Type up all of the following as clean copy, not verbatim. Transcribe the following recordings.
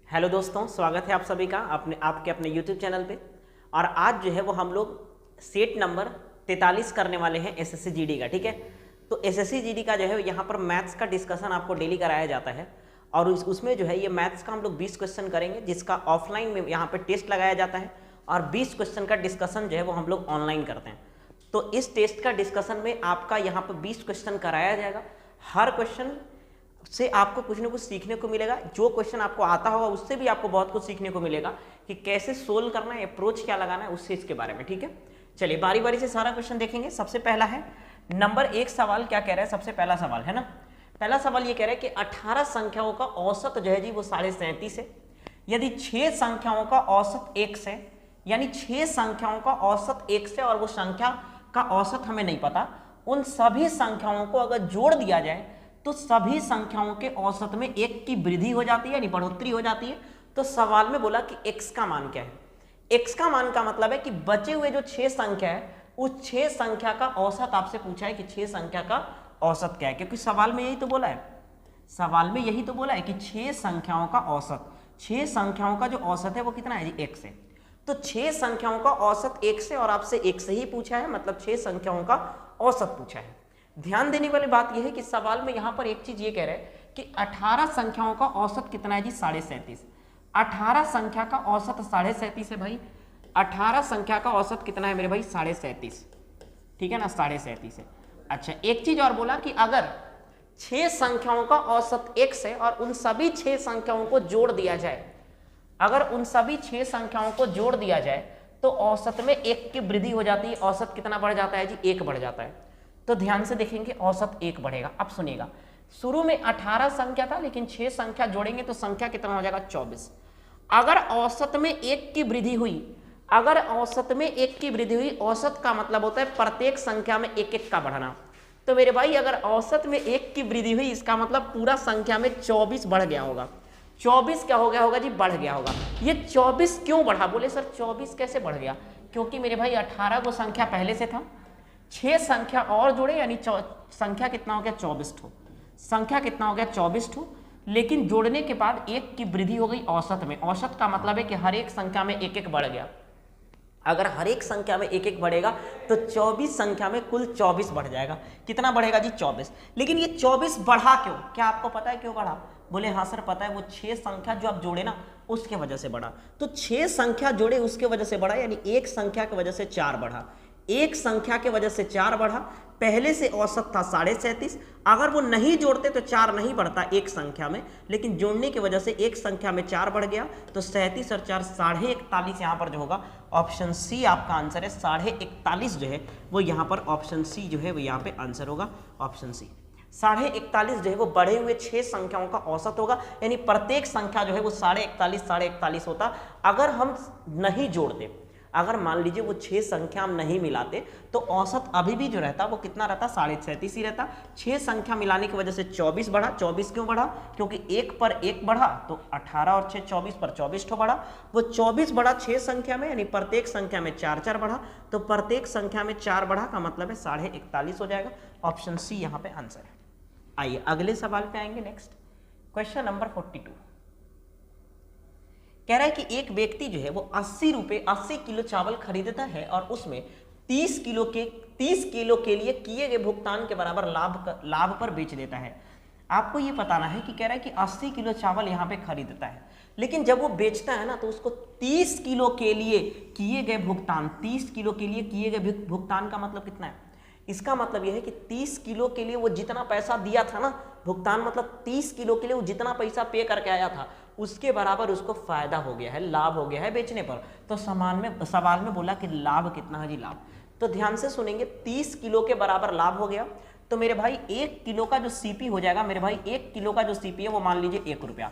Hello दोस्तों, स्वागत है आप सभी का आपके अपने YouTube चैनल पे। और आज जो है वो हम लोग सेट नंबर 43 करने वाले हैं एसएससी जीडी का। ठीक है, तो एसएससी जीडी का जो है यहाँ पर मैथ्स का डिस्कशन आपको डेली कराया जाता है और उसमें जो है ये मैथ्स का हम लोग 20 क्वेश्चन करेंगे, जिसका ऑफलाइन में यहाँ पर टेस्ट लगाया जाता है और 20 क्वेश्चन का डिस्कशन जो है वो हम लोग ऑनलाइन करते हैं। तो इस टेस्ट का डिस्कशन में आपका यहाँ पर 20 क्वेश्चन कराया जाएगा। हर क्वेश्चन से आपको कुछ ना कुछ सीखने को मिलेगा। जो क्वेश्चन आपको आता होगा उससे भी आपको बहुत कुछ सीखने को मिलेगा कि कैसे सोल्व करना है, अप्रोच क्या लगाना है, उससे इसके बारे में। ठीक है, चलिए बारी बारी से सारा क्वेश्चन देखेंगे। सबसे पहला है नंबर 1 सवाल क्या कह रहा है। सबसे पहला सवाल है ना, पहला सवाल ये कह रहा है कि 18 संख्याओं का औसत जो है जी वो 37.5 है। यदि 6 संख्याओं का औसत 1 से, यानी 6 संख्याओं का औसत 1 से और वो संख्या का औसत हमें नहीं पता, उन सभी संख्याओं को अगर जोड़ दिया जाए तो सभी संख्याओं के औसत में 1 की वृद्धि हो जाती है, यानी बढ़ोतरी हो जाती है। तो सवाल में बोला कि x का मान क्या है। x का मान का मतलब है कि बचे हुए जो 6 संख्या है उस 6 संख्या का औसत आपसे पूछा है कि 6 संख्या का औसत क्या है, क्योंकि सवाल में यही तो बोला है, सवाल में यही तो बोला है कि 6 संख्याओं का औसत, 6 संख्याओं का जो औसत है वो कितना है जी 1 से। तो 6 संख्याओं का औसत 1 से और आपसे 1 से ही पूछा है, मतलब 6 संख्याओं का औसत पूछा है। ध्यान देने वाली बात यह है कि सवाल में यहां पर एक चीज ये कह रहे हैं कि 18 संख्याओं का औसत कितना है जी 37.5। 18 संख्या का औसत 37.5 है भाई। 18 संख्या का औसत कितना है मेरे भाई 37.5, ठीक है ना, 37.5 है। अच्छा, एक चीज और बोला कि अगर 6 संख्याओं का औसत 1 से और उन सभी 6 संख्याओं को जोड़ दिया जाए, अगर उन सभी 6 संख्याओं को जोड़ दिया जाए तो औसत में 1 की वृद्धि हो जाती है। औसत कितना बढ़ जाता है जी 1 बढ़ जाता है। तो ध्यान से देखेंगे, औसत 1 बढ़ेगा। अब सुनिएगा, शुरू में 18 संख्या था लेकिन 6 संख्या जोड़ेंगे तो संख्या कितना हो जाएगा 24। अगर औसत में 1 की वृद्धि हुई, अगर औसत में 1 की वृद्धि हुई, औसत का मतलब होता है प्रत्येक संख्या में 1-1 का बढ़ना। तो मेरे भाई अगर औसत में 1 की वृद्धि हुई, इसका मतलब पूरा संख्या में 24 बढ़ गया होगा। 24 क्या हो गया होगा जी, बढ़ गया होगा। ये 24 क्यों बढ़ा, बोले सर 24 कैसे बढ़ गया? क्योंकि मेरे भाई 18 को संख्या पहले से था, 6 संख्या और जोड़े, यानी संख्या कितना हो गया 24 ठो, संख्या कितना हो गया 24 ठो, लेकिन जोड़ने के बाद 1 की वृद्धि हो गई औसत में। औसत का मतलब है कि हर एक संख्या में 1-1 बढ़ गया। अगर हर एक संख्या में 1-1 बढ़ेगा तो 24 संख्या में कुल 24 बढ़ जाएगा। कितना बढ़ेगा जी 24। लेकिन ये 24 बढ़ा क्यों, क्या आपको पता है क्यों बढ़ा? बोले हाँ सर पता है, वो 6 संख्या जो आप जोड़े ना उसके वजह से बढ़ा। तो 6 संख्या जोड़े उसके वजह से बढ़ा, यानी एक संख्या की वजह से 4 बढ़ा, एक संख्या के वजह से 4 बढ़ा। पहले से औसत था 37.5, अगर वो नहीं जोड़ते तो 4 नहीं बढ़ता एक संख्या में, लेकिन जोड़ने की वजह से एक संख्या में 4 बढ़ गया। तो 37 और 4 41.5 यहाँ पर जो होगा ऑप्शन सी आपका आंसर है। 41.5 जो है वो यहाँ पर ऑप्शन सी जो है वो यहाँ पे आंसर होगा, ऑप्शन सी। 41.5 जो है वो बढ़े हुए 6 संख्याओं का औसत होगा, यानी प्रत्येक संख्या जो है वो 41.5 होता। अगर हम नहीं जोड़ते, अगर मान लीजिए वो 6 संख्या हम नहीं मिलाते तो औसत अभी भी जो रहता वो कितना रहता 37.5 ही रहता। 6 संख्या मिलाने की वजह से 24 बढ़ा। 24 क्यों बढ़ा? क्योंकि 1 पर 1 बढ़ा, तो 18 और 6 24 पर 24 ठो बढ़ा। वो 24 बढ़ा 6 संख्या में, यानी प्रत्येक संख्या में 4-4 बढ़ा। तो प्रत्येक संख्या में 4 बढ़ा का मतलब है 41.5 हो जाएगा। ऑप्शन सी यहाँ पे आंसर है। आइए अगले सवाल पे आएंगे। नेक्स्ट क्वेश्चन नंबर 42 कह रहा है कि एक व्यक्ति जो है वो 80 किलो चावल खरीदता है और उसमें 30 किलो के लिए किए गए भुगतान के बराबर लाभ पर बेच देता है। आपको ये बताना है कि कह रहा है कि 80 किलो चावल यहाँ पे खरीदता है, लेकिन जब वो बेचता है ना तो उसको 30 किलो के लिए किए गए भुगतान, 30 किलो के लिए किए गए भुगतान का मतलब कितना है? इसका मतलब यह है कि 30 किलो के लिए वो जितना पैसा दिया था ना, भुगतान मतलब 30 किलो के लिए वो जितना पैसा पे करके आया था उसके बराबर उसको फायदा हो गया है, लाभ हो गया है बेचने पर। तो सवाल में बोला कि लाभ कितना है जी, लाभ। तो ध्यान से सुनेंगे, 30 किलो के बराबर लाभ हो गया तो मेरे भाई 1 किलो का जो सीपी हो जाएगा, मेरे भाई 1 किलो का जो सीपी है वो मान लीजिए 1 रुपया।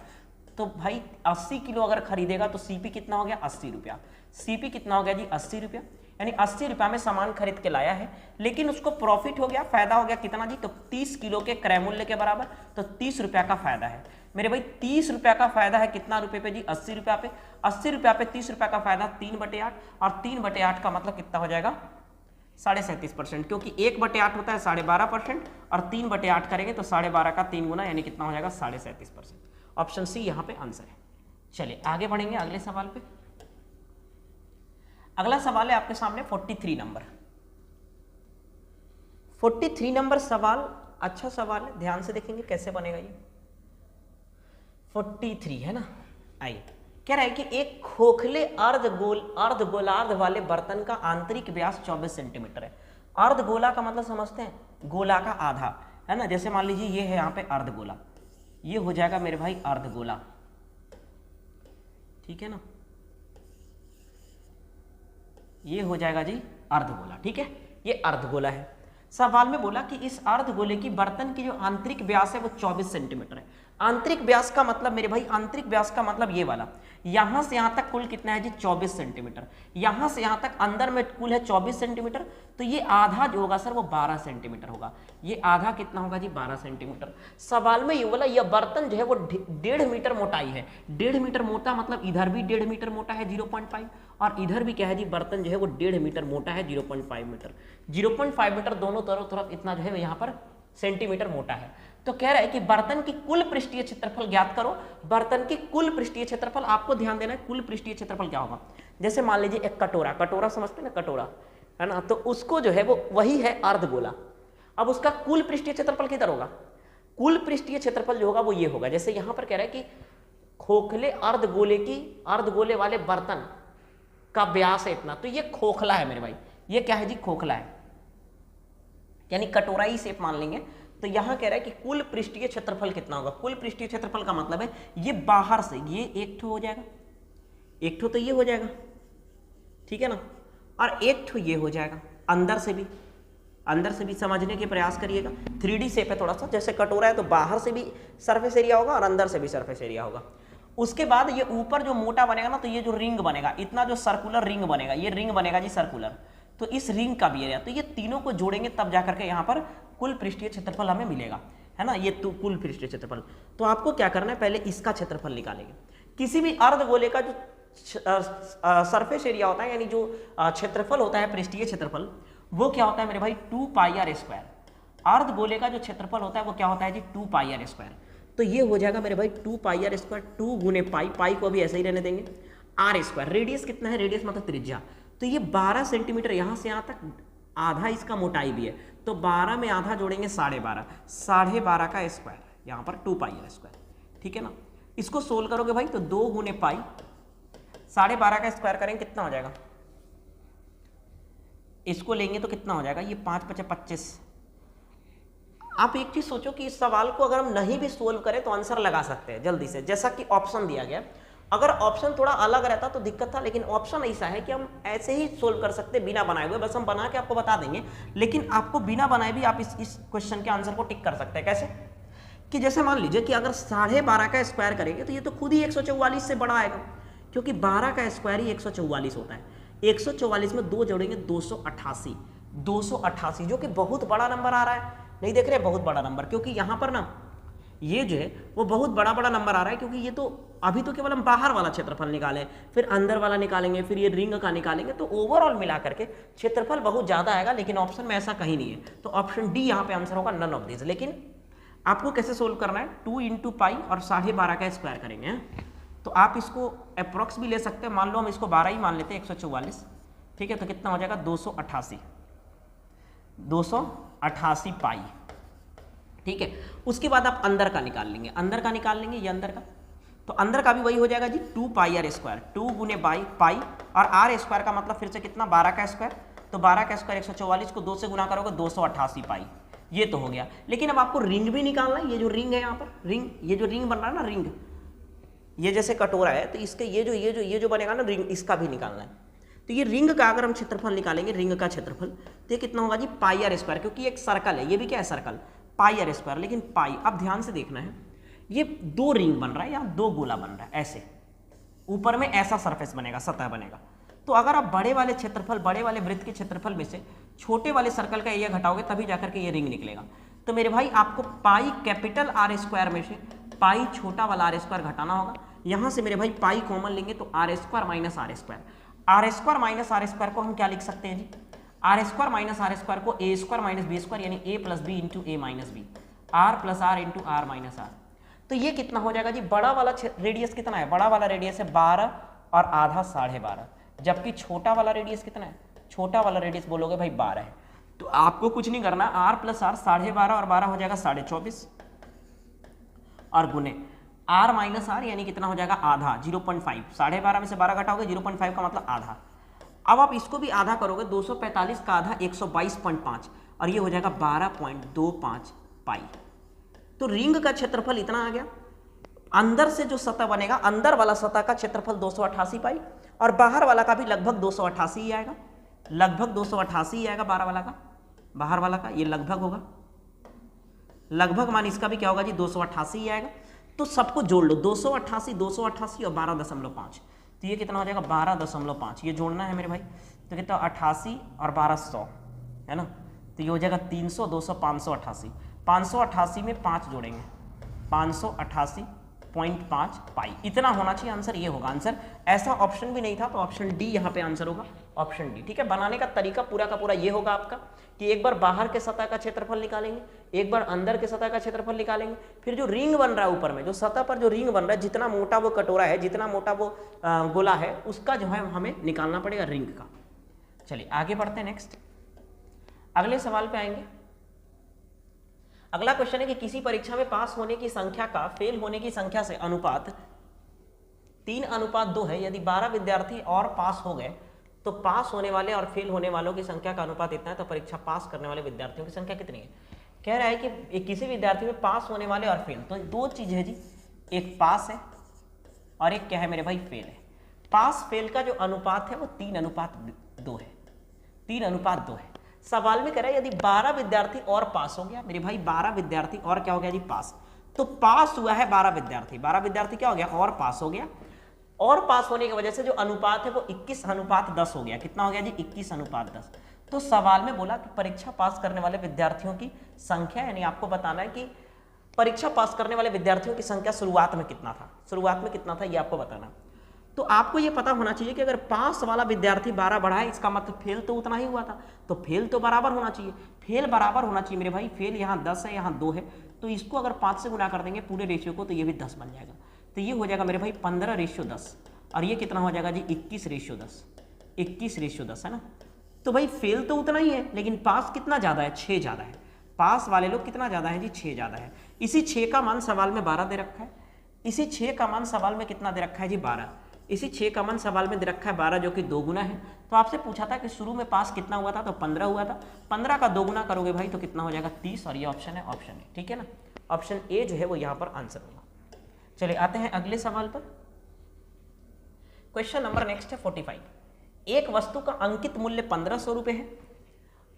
तो भाई 80 किलो अगर खरीदेगा तो सीपी कितना हो गया 80 रुपया। सीपी कितना हो गया जी 80 रुपया, यानी 80 रुपया में सामान खरीद के लाया है, लेकिन उसको प्रॉफिट हो गया, फायदा हो गया कितना जी, तो 30 किलो के क्रय मूल्य के बराबर। तो 30 रुपया का फायदा है मेरे भाई। 30 रुपया का फायदा है कितना रुपए पे जी 80 रुपया पे। 80 रुपया पे 30 रुपया का फायदा 3/8, और 3/8 का मतलब कितना हो जाएगा 37.5%, क्योंकि 1/8 होता है 12.5% और 3/8 करेंगे तो 12.5 का 3 गुना, यानी कितना हो जाएगा 37.5%। ऑप्शन सी यहाँ पे आंसर है। चलिए आगे बढ़ेंगे अगले सवाल पे। अगला सवाल है आपके सामने 43 नंबर। 43 नंबर सवाल अच्छा सवाल है, ध्यान से देखेंगे कैसे बनेगा ये। 43 है ना, आइए कह रहा है कि एक खोखले अर्धगोलार्ध वाले बर्तन का आंतरिक व्यास 24 सेंटीमीटर है। अर्धगोला का मतलब समझते हैं, गोला का आधा, है ना। जैसे मान लीजिए ये है यहाँ पे अर्धगोला, ये हो जाएगा मेरे भाई अर्धगोला, ठीक है ना, ये हो जाएगा जी अर्धगोला, ठीक है, ये अर्धगोला है। सवाल में बोला कि इस अर्धगोले की बर्तन की जो आंतरिक व्यास है वो 24 सेंटीमीटर है। आंतरिक व्यास का मतलब मेरे भाई, आंतरिक व्यास का मतलब ये वाला, यहां से यहां तक कुल कितना है जी 24 सेंटीमीटर, यहां से यहां तक अंदर में कुल है 24 सेंटीमीटर, तो ये आधा जो होगा सर वो 12 सेंटीमीटर होगा। ये आधा कितना होगा जी 12 सेंटीमीटर। सवाल में ये बोला यह बर्तन जो है वो 1.5 मीटर मोटाई है। 1.5 मीटर मोटा मतलब इधर भी 1.5 मीटर मोटा है 0.5, और इधर भी क्या है जी बर्तन जो है वो 1.5 मीटर मोटा है 0.5 मीटर। 0.5 मीटर दोनों तरफ इतना जो है यहाँ पर सेंटीमीटर मोटा है। तो कह रहा है कि बर्तन की कुल पृष्ठीय क्षेत्रफल ज्ञात करो। बर्तन की कुल पृष्ठीय क्षेत्रफल, आपको ध्यान देना है कुल पृष्ठीय क्षेत्रफल क्या होगा। जैसे मान लीजिए एक कटोरा, कटोरा समझते हैं ना, कटोरा है ना, तो उसको जो है वो वही है अर्धगोला। अब उसका कुल पृष्ठीय क्षेत्रफल किधर होगा, कुल पृष्ठीय क्षेत्रफल जो होगा वो ये होगा। जैसे यहां पर कह रहा है कि खोखले अर्धगोले वाले बर्तन का व्यास है इतना, तो ये खोखला है मेरे भाई, ये क्या है जी खोखला है, यानी कटोराई शेप मान लेंगे। तो यहां कह रहा है कि कुल पृष्ठीय क्षेत्रफल कितना होगा। कुल पृष्ठीय क्षेत्रफल का मतलब है ये बाहर से ये एक ठो हो जाएगा, एक ठो तो ये हो जाएगा, ठीक है ना, और एक ठो ये हो जाएगा। अंदर से भी समझने के प्रयास करिएगा। 3D शेप है थोड़ा सा, जैसे कटोरा है तो बाहर से भी सरफेस एरिया होगा और अंदर से भी सरफेस एरिया होगा। उसके बाद ये ऊपर जो मोटा बनेगा ना, तो ये जो रिंग बनेगा, इतना जो सर्कुलर रिंग बनेगा, ये रिंग बनेगा जी सर्कुलर, तो इस रिंग का भी एरिया, तो ये तीनों को जोड़ेंगे तब जाकर के यहाँ पर कुल पृष्ठीय क्षेत्रफल हमें मिलेगा, है ना। ये तो कुल पृष्ठीय क्षेत्रफल। तो आपको क्या करना है, पहले इसका क्षेत्रफल निकालेंगे। किसी भी अर्धगोले का जो सरफेस एरिया होता है, यानी जो क्षेत्रफल होता है पृष्ठीय क्षेत्रफल, वो क्या होता है मेरे भाई 2πr²। अर्धगोले का जो क्षेत्रफल होता है वो क्या होता है जी 2πr²। तो ये हो जाएगा मेरे भाई 2πr², 2 गुने पाई, पाई को अभी ऐसे ही रहने देंगे, r²। रेडियस कितना है, रेडियस मतलब त्रिज्या, तो ये 12 सेंटीमीटर, यहाँ से यहाँ तक आधा इसका मोटाई भी है, तो 12 में आधा जोड़ेंगे 12.5, 12.5 का स्क्वायर, यहाँ पर 2πr², ठीक है ना। इसको सोल्व करोगे भाई तो 2 गुने पाई, 12.5 का स्क्वायर करेंगे कितना हो जाएगा, इसको लेंगे तो कितना हो जाएगा, ये 5×5 = 25। आप एक चीज सोचो कि इस सवाल को अगर हम नहीं भी सोल्व करें तो आंसर लगा सकते हैं जल्दी से, जैसा कि ऑप्शन दिया गया। अगर ऑप्शन थोड़ा अलग रहता तो दिक्कत था, लेकिन ऑप्शन ऐसा है कि हम ऐसे ही सोल्व कर सकते बिना बनाए हुए, बस हम बना के आपको बता देंगे। लेकिन आपको बिना बनाए भी आप इस क्वेश्चन के आंसर को टिक कर सकते हैं। कैसे कि जैसे मान लीजिए कि अगर 12.5 का स्क्वायर करेंगे तो ये तो खुद ही 144 से बड़ा आएगा, क्योंकि 12 का स्क्वायर ही 144 होता है। 144 में 2 जोड़ेंगे 288, 288 जो कि बहुत बड़ा नंबर आ रहा है। नहीं देख रहे, बहुत बड़ा नंबर, क्योंकि यहाँ पर ना ये जो है वो बहुत बड़ा नंबर आ रहा है, क्योंकि ये तो अभी तो केवल हम बाहर वाला क्षेत्रफल निकाले, फिर अंदर वाला निकालेंगे, फिर ये रिंग का निकालेंगे, तो ओवरऑल मिला करके क्षेत्रफल बहुत ज्यादा आएगा। लेकिन ऑप्शन में ऐसा कहीं नहीं है, तो ऑप्शन डी यहाँ पे आंसर होगा, नन ऑफ दिस। लेकिन आपको कैसे सोल्व करना है, 2 × पाई और 12.5 का स्क्वायर करेंगे। तो आप इसको अप्रॉक्स भी ले सकते हैं, मान लो हम इसको 12 ही मान लेते हैं, 144, ठीक है, तो कितना हो जाएगा 288 पाई, ठीक है। उसके बाद आप अंदर का निकाल लेंगे, ये अंदर का, तो अंदर का भी वही हो जाएगा जी 2πr², 2 गुने पाई, और r² का मतलब फिर से कितना 12 का स्क्वायर, तो 12 का स्क्वायर 144 को 2 से गुना करोगे 288 पाई, ये तो हो गया। लेकिन अब आपको रिंग भी निकालना है। ये जो रिंग है यहाँ पर रिंग, ये जो रिंग बन रहा है ना रिंग, ये जैसे कटोरा है तो इसके ये जो बनेगा ना रिंग, इसका भी निकालना है। तो ये रिंग का अगर हम क्षेत्रफल निकालेंगे, रिंग का क्षेत्रफल, तो ये कितना होगा जी πr², क्योंकि एक सर्कल है, ये भी क्या है सर्कल, πr²। लेकिन पाई, अब ध्यान से देखना है, ये 2 रिंग बन रहा है या 2 गोला बन रहा है, ऐसे ऊपर में ऐसा सरफेस बनेगा, सतह बनेगा। तो अगर आप बड़े वाले क्षेत्रफल, बड़े वाले वृत्त के क्षेत्रफल में से छोटे वाले सर्कल का एरिया घटाओगे तभी जाकर के ये रिंग निकलेगा। तो मेरे भाई आपको पाई कैपिटल r² में से पाई छोटा वाला r² घटाना होगा। यहाँ से मेरे भाई पाई कॉमन लेंगे तो r² - r², r² को हम क्या लिख सकते हैं जी, r² - r² को a² - b² यानी a + b × a - b, r + r × r - r। तो ये कितना हो जाएगा जी, बड़ा वाला रेडियस कितना है, बड़ा वाला रेडियस है 12 और आधा 12.5, जबकि छोटा वाला रेडियस कितना है, छोटा वाला रेडियस बोलोगे भाई 12 है। तो आपको कुछ नहीं करना, r प्लस r 12.5 और 12 हो जाएगा 24.5 और गुने r माइनस r यानी कितना हो जाएगा आधा 0.5, 12.5 में से 12 घटाओगे 0.5 का मतलब आधा। अब आप इसको भी आधा करोगे, 245 का आधा 122.5 और ये हो जाएगा 12.25 पाई। तो रिंग का क्षेत्रफल इतना आ गया। अंदर से जो सतह बनेगा, अंदर वाला सतह का क्षेत्रफल 288 पाई और बाहर वाला का भी लगभग 288 ही आएगा, लगभग 288 ही आएगा बाहर वाला का, बाहर वाला का ये लगभग होगा, लगभग मान इसका भी क्या होगा जी 288 ही आएगा। तो सबको जोड़ लो, 288 288 और 12.5, तो ये कितना हो जाएगा 12.5, ये जोड़ना है मेरे भाई। तो कितना 88 और 1200 है ना, तो ये हो जाएगा 300 200 588, 588 में 5 जोड़ेंगे 588.5 पाई, इतना होना चाहिए आंसर, ये होगा आंसर। ऐसा ऑप्शन भी नहीं था तो ऑप्शन डी यहाँ पे आंसर होगा, ऑप्शन डी। ठीक है, बनाने का तरीका पूरा का पूरा ये होगा आपका कि एक बार बाहर के सतह का क्षेत्रफल निकालेंगे, एक बार अंदर के सतह का क्षेत्रफल निकालेंगे, फिर जो रिंग बन रहा है ऊपर में, जो सतह पर जो रिंग बन रहा है, जितना मोटा वो कटोरा है, जितना मोटा वो गोला है, उसका जो है हमें निकालना पड़ेगा रिंग का। चलिए आगे बढ़ते हैं, नेक्स्ट अगले सवाल पे आएंगे। अगला क्वेश्चन है कि किसी परीक्षा में पास होने की संख्या का फेल होने की संख्या से अनुपात 3:2 है। यदि 12 विद्यार्थी और पास हो गए तो पास होने वाले और फेल होने वालों की संख्या का अनुपात इतना है, तो परीक्षा पास करने वाले विद्यार्थियों की संख्या कितनी है। कह रहा है कि किसी विद्यार्थी में पास होने वाले और फेल, तो दो चीज है जी, एक पास है और एक क्या है मेरे भाई फेल है। पास फेल का जो अनुपात है वो 3:2 है, 3:2 है। सवाल में कह रहा है यदि 12 विद्यार्थी और पास हो गया, मेरे भाई 12 विद्यार्थी और क्या हो गया जी पास, तो पास हुआ है 12 विद्यार्थी, 12 विद्यार्थी क्या हो गया और पास हो गया, और पास होने की वजह से जो अनुपात है वो 21:10 हो गया। कितना हो गया जी 21:10। तो सवाल में बोला कि परीक्षा पास करने वाले विद्यार्थियों की संख्या, यानी आपको बताना है कि परीक्षा पास करने वाले विद्यार्थियों की संख्या शुरुआत में कितना था, शुरुआत में कितना था ये आपको बताना। तो आपको ये पता होना चाहिए कि अगर पास वाला विद्यार्थी 12 बढ़ा है, इसका मतलब फेल तो उतना ही हुआ था, तो फेल तो बराबर होना चाहिए, फेल बराबर होना चाहिए मेरे भाई। फेल यहाँ 10 है, यहाँ 2 है, तो इसको अगर 5 से गुना कर देंगे पूरे रेशियो को, तो ये भी 10 बन जाएगा। तो ये हो जाएगा मेरे भाई 15:10 और ये कितना हो जाएगा जी 21:10, 21:10 है ना। तो भाई फेल तो उतना ही है, लेकिन पास कितना ज़्यादा है, 6 ज़्यादा है। पास वाले लोग कितना ज़्यादा है जी 6 ज़्यादा है। इसी 6 का मान सवाल में 12 दे रखा है, इसी 6 का मान सवाल में कितना दे रखा है जी 12, इसी 6 का मान सवाल में दे रखा है 12 जो कि 2 गुना है। तो आपसे पूछा था कि शुरू में पास कितना हुआ था, तो 15 हुआ था, 15 का 2 गुना करोगे भाई तो कितना हो जाएगा 30, और ये ऑप्शन है, ऑप्शन है, ठीक है ना। ऑप्शन ए जो है वो यहाँ पर आंसर होगा। चलिए आते हैं अगले सवाल पर। क्वेश्चन नंबर नेक्स्ट है 45। एक वस्तु का अंकित मूल्य 1500 रुपये है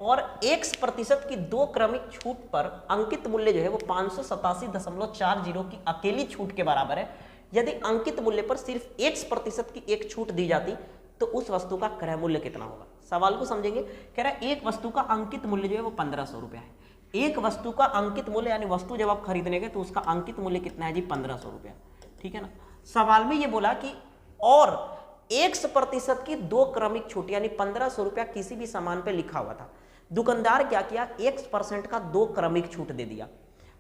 और X% की 2 क्रमिक छूट पर अंकित मूल्य जो है वो 587.40 की अकेली छूट के बराबर है। यदि अंकित मूल्य पर सिर्फ X% की एक छूट दी जाती तो उस वस्तु का क्रय मूल्य कितना होगा। सवाल को समझेंगे। कह रहा है एक वस्तु का अंकित मूल्य जो है वो 1500 रुपया है। एक वस्तु का अंकित मूल्य यानी वस्तु जब आप खरीदने गए तो उसका अंकित मूल्य कितना है जी 1500 रुपया, ठीक है ना। सवाल में ये बोला कि और X% की 2 क्रमिक छूट यानी 1500 रुपया किसी भी सामान पे लिखा हुआ था। दुकानदार क्या किया, X% का 2 क्रमिक छूट दे दिया।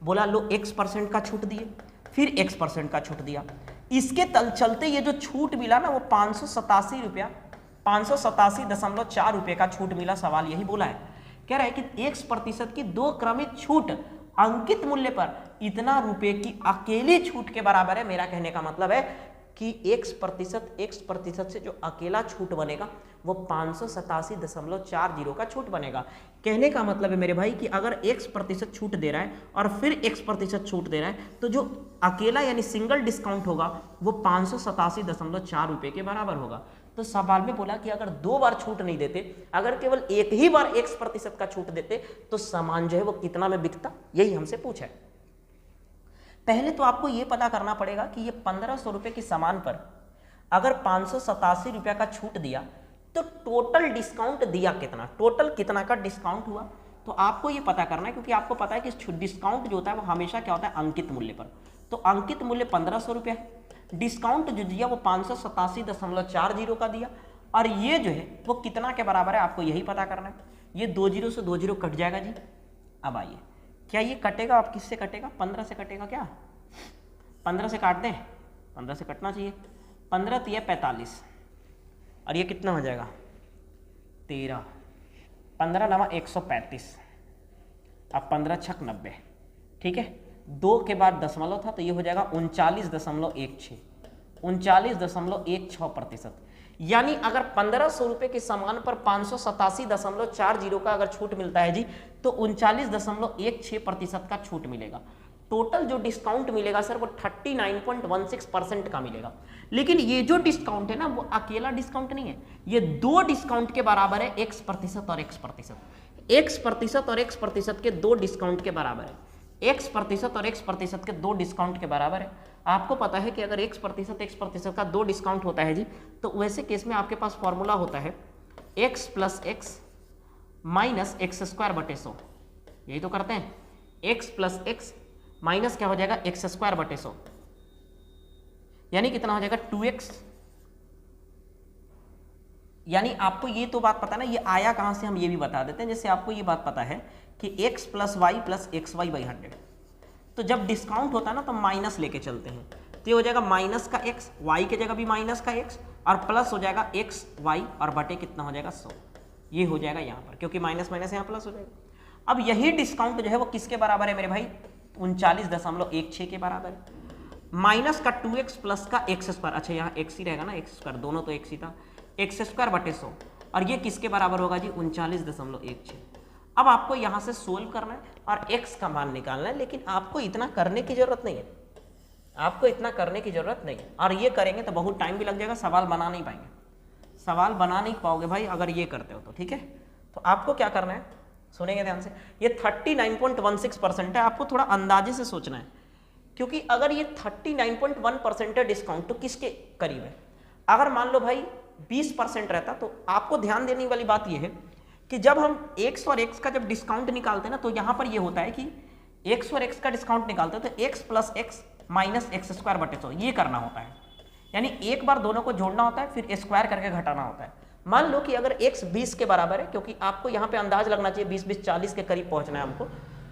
बोला लो X% का छूट दिए, फिर X% का छूट दिया। इसके चलते ये जो छूट मिला ना वो 587 रुपया, 587.4 रुपये का छूट मिला। सवाल यही बोला है, कह रहा है कि X% की 2 क्रमिक छूट अंकित मूल्य पर इतना रुपए की अकेली छूट के बराबर है। मेरा कहने का मतलब है कि X% से जो अकेला छूट बनेगा वो 587.40 का छूट बनेगा। कहने का मतलब है मेरे भाई कि अगर X% छूट दे रहा है और फिर X% छूट दे रहा है तो जो अकेला यानी सिंगल डिस्काउंट होगा वो 587.4 रुपये के बराबर होगा। तो सवाल में बोला कि अगर 2 बार छूट नहीं देते, अगर केवल एक ही बार X% का छूट देते तो सामान जो है वो कितना में बिकता, यही हमसे पूछा है। पहले तो आपको ये पता करना पड़ेगा कि ये 1500 रुपये के सामान पर अगर 587 रुपया का छूट दिया तो टोटल डिस्काउंट दिया कितना, टोटल कितना का डिस्काउंट हुआ। तो आपको ये पता करना है, क्योंकि आपको पता है कि डिस्काउंट जो होता है वो हमेशा क्या होता है अंकित मूल्य पर। तो अंकित मूल्य 1500 रुपया है, डिस्काउंट जो दिया वो 587.40 का दिया, और ये जो है वो कितना के बराबर है आपको यही पता करना है। ये 2 0 से 2 0 कट जाएगा जी। अब आइए, क्या ये कटेगा, आप किससे कटेगा, 15 से कटेगा क्या, 15 से काट दें, 15 से कटना चाहिए, 15 तिया 45 और ये कितना हो जाएगा 13, 15 नवा 135, अब 15 छक 90, ठीक है। 2 के बाद दशमलव था तो ये हो जाएगा 39.16, 39.16%। यानी अगर 1500 रुपये के सामान पर 587.40 का अगर छूट मिलता है जी तो 39.16% का छूट मिलेगा। टोटल जो डिस्काउंट मिलेगा सर वो 39.16% का मिलेगा। लेकिन ये जो डिस्काउंट है ना वो अकेला डिस्काउंट नहीं है, ये 2 डिस्काउंट के बराबर है, x% और x%, x% और x% के 2 डिस्काउंट के बराबर है, x% और x% के 2 डिस्काउंट के बराबर है। आपको पता है कि अगर x% का 2 डिस्काउंट होता है जी तो वैसे केस में आपके पास फॉर्मूला होता है x plus x minus x square बटे 100, यही तो करते हैं, x प्लस एक्स माइनस क्या हो जाएगा एक्स स्क्वायर बटे 100, यानी कितना हो जाएगा 2x। यानी आपको ये तो बात पता ना, ये आया कहां से हम ये भी बता देते हैं। जैसे आपको ये बात पता है कि x plus y plus x y by 100, तो जब डिस्काउंट होता है ना तो माइनस लेके चलते हैं, तो ये हो जाएगा माइनस का x, y के जगह भी माइनस का x और प्लस हो जाएगा x y और बटे कितना हो जाएगा 100, ये हो जाएगा यहाँ पर, क्योंकि माइनस माइनस यहाँ प्लस हो जाएगा। अब यही डिस्काउंट जो है वो किसके बराबर है मेरे भाई 39.16 के बराबर है। माइनस का 2x प्लस का एक्स स्क्वायर, अच्छा यहाँ x ही रहेगा ना, एक्स स्क्वायर दोनों तो x ही था, एक्स स्क्वायर बटे 100 और ये किसके बराबर होगा जी 39.16। अब आपको यहाँ से सोल्व करना है और x का मान निकालना है, लेकिन आपको इतना करने की जरूरत नहीं है, आपको इतना करने की जरूरत नहीं है। और ये करेंगे तो बहुत टाइम भी लग जाएगा, सवाल बना नहीं पाएंगे, सवाल बना नहीं पाओगे भाई अगर ये करते हो तो, ठीक है। तो आपको क्या करना है, सुनेंगे ध्यान से, ये 39.16% है, आपको थोड़ा अंदाजे से सोचना है, क्योंकि अगर ये 39.1% है डिस्काउंट तो किसके करीब है। अगर मान लो भाई 20% रहता तो आपको ध्यान देने वाली बात ये है कि जब हम x और x का जब डिस्काउंट निकालते हैं ना तो यहाँ पर ये होता है कि x और x का डिस्काउंट निकालते हैं तो x plus x minus x square बटे 100 ये करना होता है, यानी एक बार दोनों को जोड़ना होता है फिर स्क्वायर करके घटाना होता है। मान लो कि अगर x 20 के बराबर है, क्योंकि आपको यहाँ पे अंदाज लगना चाहिए 20 40 के करीब पहुंचना है हमको,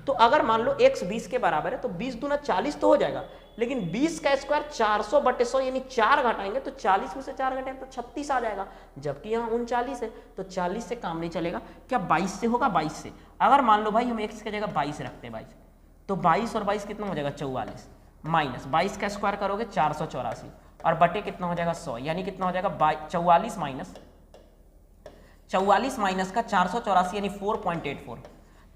तो अगर मान लो x 20 के बराबर है तो 20 दूना 40 तो हो जाएगा, लेकिन 20 का स्क्वायर 400 बटे 100 यानी 4 घटाएंगे तो 40 में से 4 घटाएंगे तो 36 आ जाएगा, जबकि यहाँ 39 है तो 40 से काम नहीं चलेगा, क्या 22 से होगा, 22 से। अगर मान लो भाई हम x की जगह 22 रखते हैं 22, तो 22 और 22 कितना हो जाएगा 44, माइनस 22 का स्क्वायर करोगे 484 और बटे कितना हो जाएगा 100, यानी कितना हो जाएगा 44 माइनस का 484 यानी 4.84।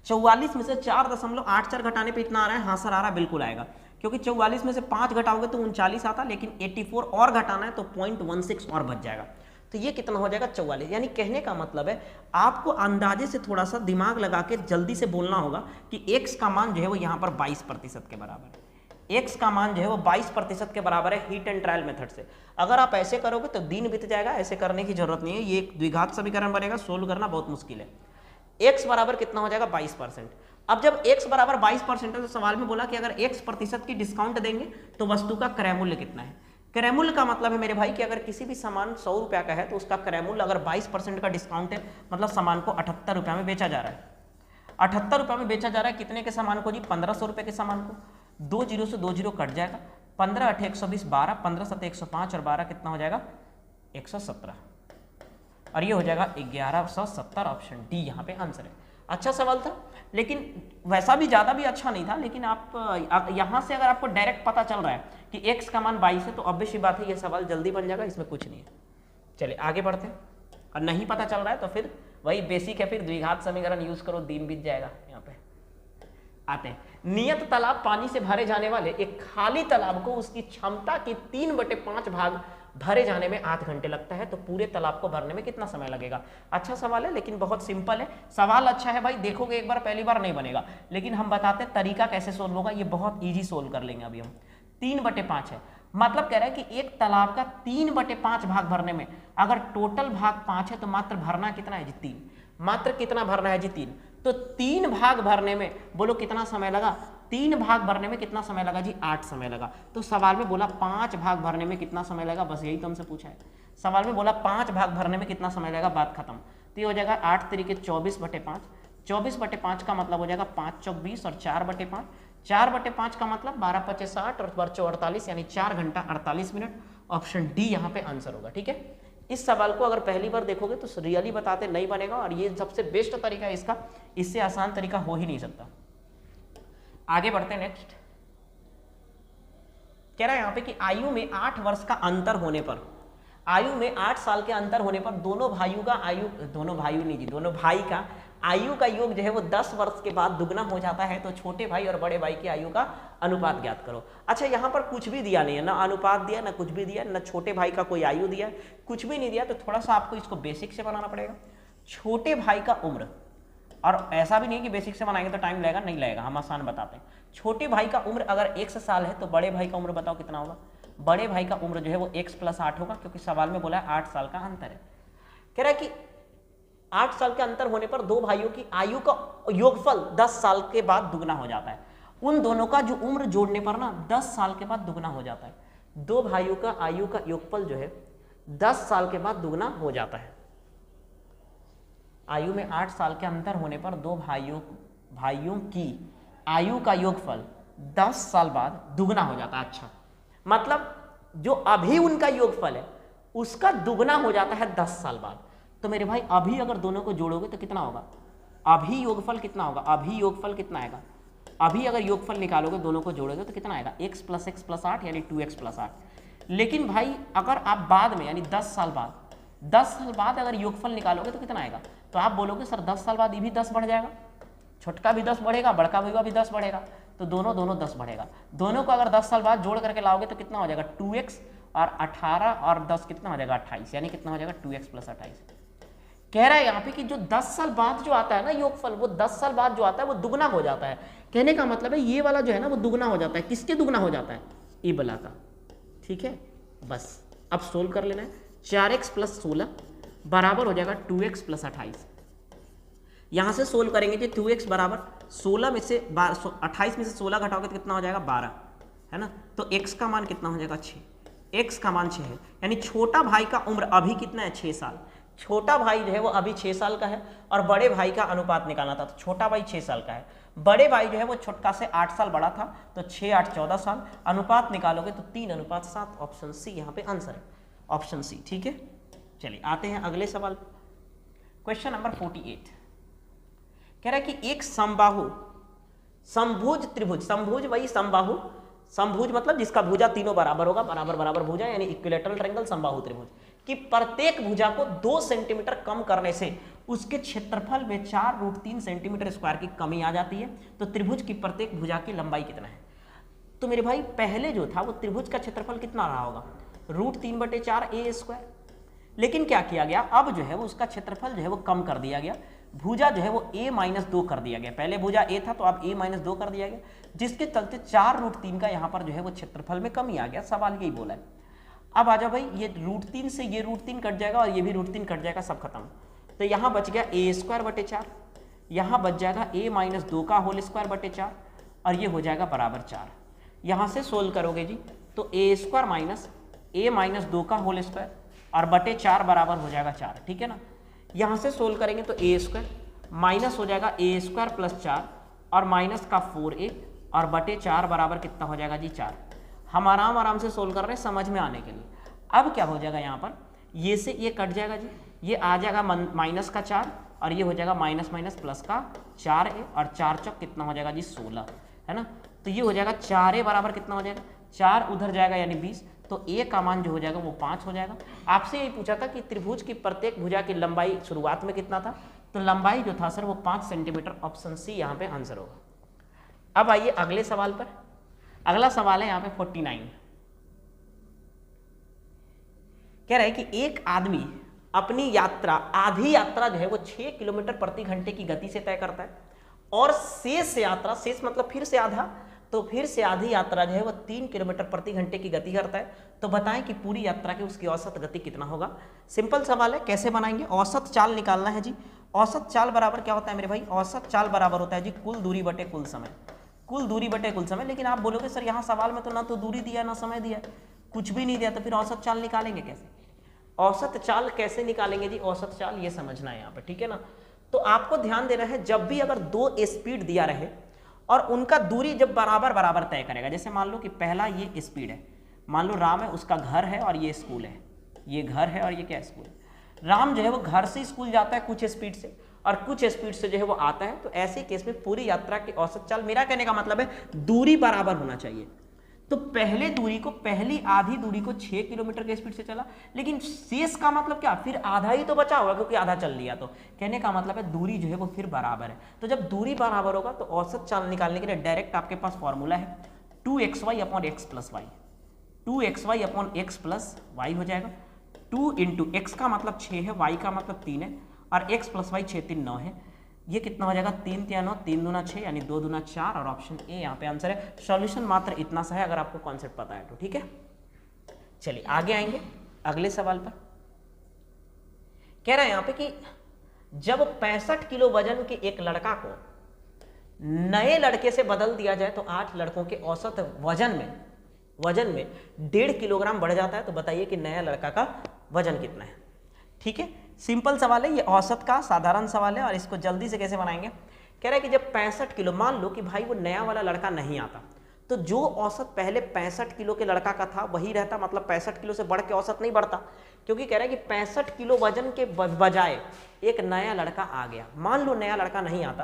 44 में से 4.84 घटाने पे इतना आ रहा है, हाँ सर आ रहा है, बिल्कुल आएगा, क्योंकि 44 में से 5 घटाओगे तो 39 आता, लेकिन 84 और घटाना है तो 0.16 और बच जाएगा, तो ये कितना हो जाएगा 44। यानी कहने का मतलब है आपको अंदाजे से थोड़ा सा दिमाग लगा के जल्दी से बोलना होगा कि x का मान जो है वो यहाँ पर 22% के बराबर है, x का मान जो है वो 22% के बराबर है हीट एंड ट्रायल मेथड से। अगर आप ऐसे करोगे तो दिन बीत जाएगा, ऐसे करने की जरूरत नहीं है, ये एक द्विघात समीकरण बनेगा, सोल्व करना बहुत मुश्किल है। x बराबर कितना हो जाएगा 22%। अब जब x बराबर 22% है तो सवाल में बोला कि अगर x% की डिस्काउंट देंगे तो वस्तु का क्रय मूल्य कितना है। क्रय मूल्य का मतलब है मेरे भाई कि अगर किसी भी सामान 100 रुपया का है तो उसका क्रय मूल्य अगर 22% का डिस्काउंट है मतलब सामान को 78 रुपया में बेचा जा रहा है, 78 रुपया में बेचा जा रहा है। कितने के सामान को जी 1500 रुपये के सामान को, 2 जीरो से 2 जीरो कट जाएगा, 15 8 120 12, 15 7 105 और 12 कितना हो जाएगा 117 और ये हो जाएगा 1170, ऑप्शन डी यहाँ पे आंसर है। अच्छा सवाल था, लेकिन वैसा भी ज़्यादा भी अच्छा नहीं था, लेकिन आप यहाँ से अगर आपको डायरेक्ट पता चल रहा है कि x का मान 22 है तो ऑब्वियस बात है ये सवाल जल्दी बन जाएगा, इसमें कुछ नहीं है। चलिए आगे बढ़ते हैं, और नहीं पता चल रहा है तो फिर वही बेसिक है, फिर द्विघात समीकरण यूज करो, दिन बीत जाएगा। यहाँ पे आते हैं, नियत तालाब पानी से भरे जाने वाले एक खाली तालाब को उसकी क्षमता के 3/5 भाग भरे जाने में 8 घंटे लगता है, तो पूरे तालाब को भरने में कितना समय लगेगा। अच्छा सवाल है, लेकिन बहुत सिंपल है सवाल, अच्छा है भाई, देखोगे एक बार पहली बार नहीं बनेगा, लेकिन हम बताते हैं तरीका कैसे सोल्व होगा, ये बहुत ईजी सोल्व कर लेंगे। अभी हम 3/5 है, मतलब कह रहा है कि एक तालाब का 3/5 भाग भरने में अगर टोटल भाग 5 है तो मात्र भरना कितना है जी 3, मात्र कितना भरना है जी 3, तो 3 भाग भरने में बोलो कितना समय लगा, 3 भाग भरने में कितना समय लगा जी 8 समय लगा। तो सवाल में बोला 5 भाग भरने में कितना समय लगा, बस यही तो हमसे पूछा है। सवाल में बोला 5 भाग भरने में कितना समय लगेगा, बात खत्म। तो ये हो जाएगा 8 तरीके 24/5, 24/5 का मतलब हो जाएगा 5 चौक 20 और 4/5, 4/5 का मतलब 12 × 5 = 60 और 4 × 48 यानी 4 घंटा 48 मिनट। ऑप्शन डी यहाँ पे आंसर होगा। ठीक है, इस सवाल को अगर पहली बार देखोगे तो रियली बताते नहीं बनेगा, और ये सबसे बेस्ट तरीका है इसका, इससे आसान तरीका हो ही नहीं सकता। आगे बढ़ते हैं नेक्स्ट। कह रहा है यहाँ पे कि आयु में 8 वर्ष का अंतर होने पर, आयु में 8 साल के अंतर होने पर दोनों भाई का आयु का योग जो है वो 10 वर्ष के बाद दुगना हो जाता है, तो छोटे भाई और बड़े भाई की आयु का अनुपात ज्ञात करो। अच्छा, यहाँ पर कुछ भी दिया नहीं है, ना अनुपात दिया, ना कुछ भी दिया, ना छोटे भाई का कोई आयु दिया, कुछ भी नहीं दिया, तो थोड़ा सा आपको इसको बेसिक से बनाना पड़ेगा। छोटे भाई का उम्र, और ऐसा भी नहीं कि बेसिक से बनाएंगे तो टाइम लगेगा, नहीं लगेगा, हम आसान बताते हैं। छोटे भाई का उम्र अगर 1 साल है तो बड़े भाई का उम्र बताओ कितना होगा। बड़े भाई का उम्र जो है वो x + 8 होगा, क्योंकि सवाल में बोला है 8 साल का अंतर है। कह रहा है कि 8 साल के अंतर होने पर दो भाइयों की आयु का योगफल 10 साल के बाद दुगना हो जाता है। उन दोनों का जो उम्र जोड़ने पर ना 10 साल के बाद दुगना हो जाता है। दो भाइयों का आयु का योगफल जो है 10 साल के बाद दुगना हो जाता है। आयु में 8 साल के अंतर होने पर दो भाइयों की आयु का योगफल 10 साल बाद दुगना हो जाता है। अच्छा, मतलब जो अभी उनका योगफल है उसका दुगना हो जाता है 10 साल बाद। तो मेरे भाई अभी अगर दोनों को जोड़ोगे तो कितना होगा, अभी योगफल कितना होगा, अभी योगफल कितना आएगा, अभी अगर योगफल निकालोगे दोनों को जोड़ोगे तो कितना आएगा, x + x + 8 यानी 2x + 8। लेकिन भाई अगर आप बाद में यानी 10 साल बाद अगर योगफल निकालोगे तो कितना आएगा, तो आप बोलोगे सर 10 साल बाद ये भी 10 बढ़ जाएगा, छोटका भी 10 बढ़ेगा, बड़का भैया भी 10 बढ़ेगा, तो दोनों 10 बढ़ेगा। दोनों को अगर 10 साल बाद जोड़ करके लाओगे तो कितना हो जाएगा, 2x और 18 और 10 कितना हो जाएगा, 28, यानी कितना हो जाएगा 2x + 28। कह रहा है यहाँ पे कि जो 10 साल बाद जो आता है ना योगफल, वो 10 साल बाद जो आता है वो दुगना हो जाता है। कहने का मतलब है ये वाला जो है ना वो दुगना हो जाता है। किसके दुगना हो जाता है, ए वाला का। ठीक है, बस अब सोल्व कर लेना है। 4x + 16 बराबर हो जाएगा 2x + 28। यहाँ से सोल्व करेंगे कि 2x बराबर 16 में से 28 में से 16 घटाओगे तो कितना हो जाएगा 12, है ना। तो x का मान कितना हो जाएगा 6, x का मान 6 है, यानी छोटा भाई का उम्र अभी कितना है 6 साल। छोटा भाई जो है वो अभी 6 साल का है और बड़े भाई का अनुपात निकालना था, तो छोटा भाई 6 साल का है, बड़े भाई जो है वो छोटका से 8 साल बड़ा था, तो 6 8 14 साल। अनुपात निकालोगे तो 3:7। ऑप्शन सी यहाँ पे आंसर है, ऑप्शन सी। ठीक है, चलिए आते हैं अगले सवाल। क्वेश्चन नंबर 48 कह रहा है कि एक समबाहु समभुज त्रिभुज, समभुज वही समबाहु, समभुज मतलब जिसका भुजा तीनों बराबर होगा, बराबर बराबर भुजा यानी इक्विलेटरल ट्रायंगल समबाहु त्रिभुज कि प्रत्येक भुजा को 2 सेंटीमीटर कम करने से उसके क्षेत्रफल में 4√3 सेंटीमीटर स्क्वायर की कमी आ जाती है। तो त्रिभुज की प्रत्येक भुजा की लंबाई कितना है। तो मेरे भाई पहले जो था वो त्रिभुज का क्षेत्रफल कितना रहा होगा, √3/4a²। लेकिन क्या किया गया, अब जो है वो उसका क्षेत्रफल जो है वो कम कर दिया गया, भुजा जो है वो a-2 कर दिया गया। पहले भुजा a था तो अब a-2 कर दिया गया, जिसके चलते 4√3 का यहाँ पर जो है वो क्षेत्रफल में कमी आ गया। सवाल यही बोला है। अब आ जाओ भाई, ये √3 से ये √3 कट जाएगा और ये भी √3 कट जाएगा, सब खत्म। तो यहाँ बच गया a²/4, यहाँ बच जाएगा a-2 का होल² और ये हो जाएगा बराबर 4। यहाँ से सोल्व करोगे जी तो a² - a-2 का होल² और बटे 4 बराबर हो जाएगा 4। ठीक है ना। यहाँ से सोल्व करेंगे तो a² माइनस हो जाएगा a² + 4 और माइनस का 4a और बटे 4 बराबर कितना हो जाएगा जी 4। हम आराम से सोल्व कर रहे हैं समझ में आने के लिए। अब क्या हो जाएगा, यहाँ पर ये से ये कट जाएगा जी, ये आ जाएगा माइनस का 4 और ये हो जाएगा माइनस प्लस का 4a और 4 चौक कितना हो जाएगा जी 16, है ना। तो ये हो जाएगा 4a बराबर कितना हो जाएगा, 4 उधर जाएगा यानी 20, तो a का मान जो हो जाएगा वो 5 हो जाएगा। आपसे यही पूछा था कि त्रिभुज की प्रत्येक भुजा की लंबाई शुरुआत में कितना था, तो लंबाई जो था सर वो 5 सेंटीमीटर। ऑप्शन सी यहाँ पे आंसर होगा। अब आइए अगले सवाल पर। अगला सवाल है यहाँ पे 49। कह रहा है कि एक आदमी अपनी यात्रा आधी यात्रा जो है वो 6 किलोमीटर प्रति घंटे की गति से तय करता है और शेष यात्रा, शेष मतलब फिर से आधा, तो फिर से आधी यात्रा जो है वो 3 किलोमीटर प्रति घंटे की गति करता है। तो बताएं कि पूरी यात्रा की उसकी औसत गति कितना होगा। सिंपल सवाल है, कैसे बनाएंगे, औसत चाल निकालना है जी। औसत चाल बराबर क्या होता है मेरे भाई, औसत चाल बराबर होता है जी कुल दूरी बटे कुल समय, कुल दूरी बटे कुल समय। लेकिन आप बोलोगे सर यहाँ सवाल में तो ना तो दूरी दिया ना समय दिया, कुछ भी नहीं दिया, तो फिर औसत चाल निकालेंगे कैसे। औसत चाल कैसे निकालेंगे जी, औसत चाल ये समझना है यहाँ पे, ठीक है ना। तो आपको ध्यान देना है, जब भी अगर 2 स्पीड दिया रहे और उनका दूरी जब बराबर बराबर तय करेगा, जैसे मान लो कि पहला ये स्पीड है, मान लो राम है, उसका घर है और ये स्कूल है, ये घर है और ये क्या स्कूल है। राम जो है वो घर से स्कूल जाता है कुछ स्पीड से और कुछ स्पीड से जो है वो आता है, तो ऐसे केस में पूरी यात्रा की औसत चाल, मेरा कहने का मतलब है दूरी बराबर होना चाहिए। तो पहली आधी दूरी को 6 किलोमीटर के स्पीड से चला, लेकिन शेष का मतलब क्या, फिर आधा ही तो बचा होगा क्योंकि आधा चल लिया। तो कहने का मतलब है दूरी जो है वो फिर बराबर है। तो जब दूरी बराबर होगा तो औसत चाल निकालने के लिए डायरेक्ट आपके पास फॉर्मूला है 2xy upon x plus y, 2xy upon x plus y हो जाएगा। 2 इंटू एक्स का मतलब 6 है, y का मतलब 3 है और x प्लस वाई 6 3 9 है। ये कितना हो जाएगा 3 3 9, 3 दूना 6 यानी 2 दूना 4 और ऑप्शन ए यहाँ पे आंसर है। सॉल्यूशन मात्र इतना सा है अगर आपको कॉन्सेप्ट पता है तो, ठीक है। चलिए आगे आएंगे अगले सवाल पर। कह रहा है यहाँ पे कि जब 65 किलो वजन के एक लड़का को नए लड़के से बदल दिया जाए तो 8 लड़कों के औसत वजन में 1.5 किलोग्राम बढ़ जाता है, तो बताइए कि नया लड़का का वजन कितना है। ठीक है, सिंपल सवाल है, ये औसत का साधारण सवाल है और इसको जल्दी से कैसे बनाएंगे। कह रहा है कि जब 65 किलो, मान लो कि भाई वो नया वाला लड़का नहीं आता, तो जो औसत पहले 65 किलो के लड़का का था वही रहता, मतलब 65 किलो से बढ़ के औसत नहीं बढ़ता, क्योंकि कह रहा है कि 65 किलो वजन के बजाय एक नया लड़का आ गया। मान लो नया लड़का नहीं आता,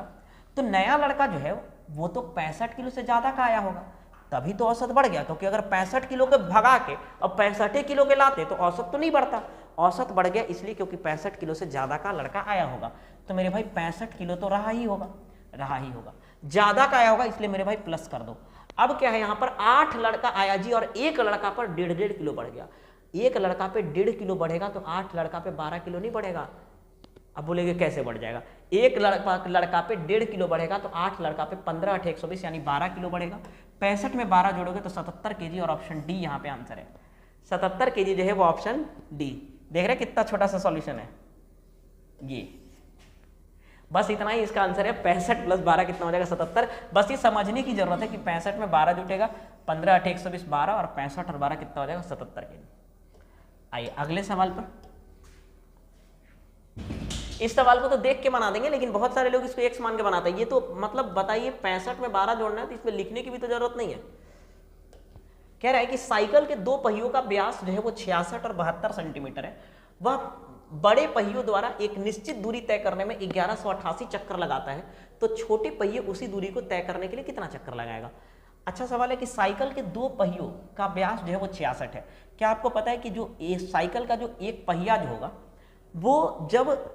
तो नया लड़का जो है वो तो 65 किलो से ज्यादा का आया होगा, तभी तो औसत बढ़ गया। क्योंकि अगर 65 किलो के भगा के अब 65 किलो के लाते तो औसत तो नहीं बढ़ता, औसत बढ़ गया इसलिए क्योंकि 65 किलो से ज्यादा का लड़का आया होगा। तो मेरे भाई 65 किलो तो रहा ही होगा, ज्यादा का आया होगा, इसलिए मेरे भाई प्लस कर दो। अब क्या है, यहाँ पर 8 लड़का आया जी और एक लड़का पर 1.5 किलो बढ़ गया। एक लड़का पे 1.5 किलो बढ़ेगा तो 8 लड़का पे 12 किलो नहीं बढ़ेगा। अब बोलेंगे कैसे बढ़ जाएगा, एक लड़का पे 1.5 किलो बढ़ेगा तो 8 लड़का पे 15 8 120 यानी 12 किलो बढ़ेगा। 65 में 12 जोड़ोगे तो 77 केजी और ऑप्शन डी यहाँ पे आंसर है। 77 केजी जो है वो ऑप्शन डी। देख रहे कितना छोटा सा सॉल्यूशन है ये, बस इतना ही इसका आंसर है। 65 प्लस 12 कितना हो जाएगा 77। बस ये समझने की जरूरत है कि 65 में 12 जुटेगा, 15 8 120 12 और 65 और 12 कितना हो जाएगा 77 केजी। आइए अगले सवाल पर। इस सवाल को तो देख के बना देंगे, लेकिन बहुत सारे लोग इसको x मान के बनाते हैं। ये तो मतलब बताइए 65 में 12 जोड़ना है तो इसमें लिखने की भी तो जरूरत नहीं है। कह रहा है कि साइकिल के 2 पहियों का व्यास जो है वो 66 और 72 सेंटीमीटर है। वह बड़े पहियों द्वारा एक निश्चित दूरी तय करने में 1188 चक्कर लगाता है, तो छोटे पहिए उसी दूरी को तय करने के लिए कितना चक्कर लगाएगा। अच्छा सवाल है कि साइकिल के 2 पहियों का व्यास जो है वो 66 है। क्या आपको पता है कि जो साइकिल का जो एक पहिया जो होगा वो जब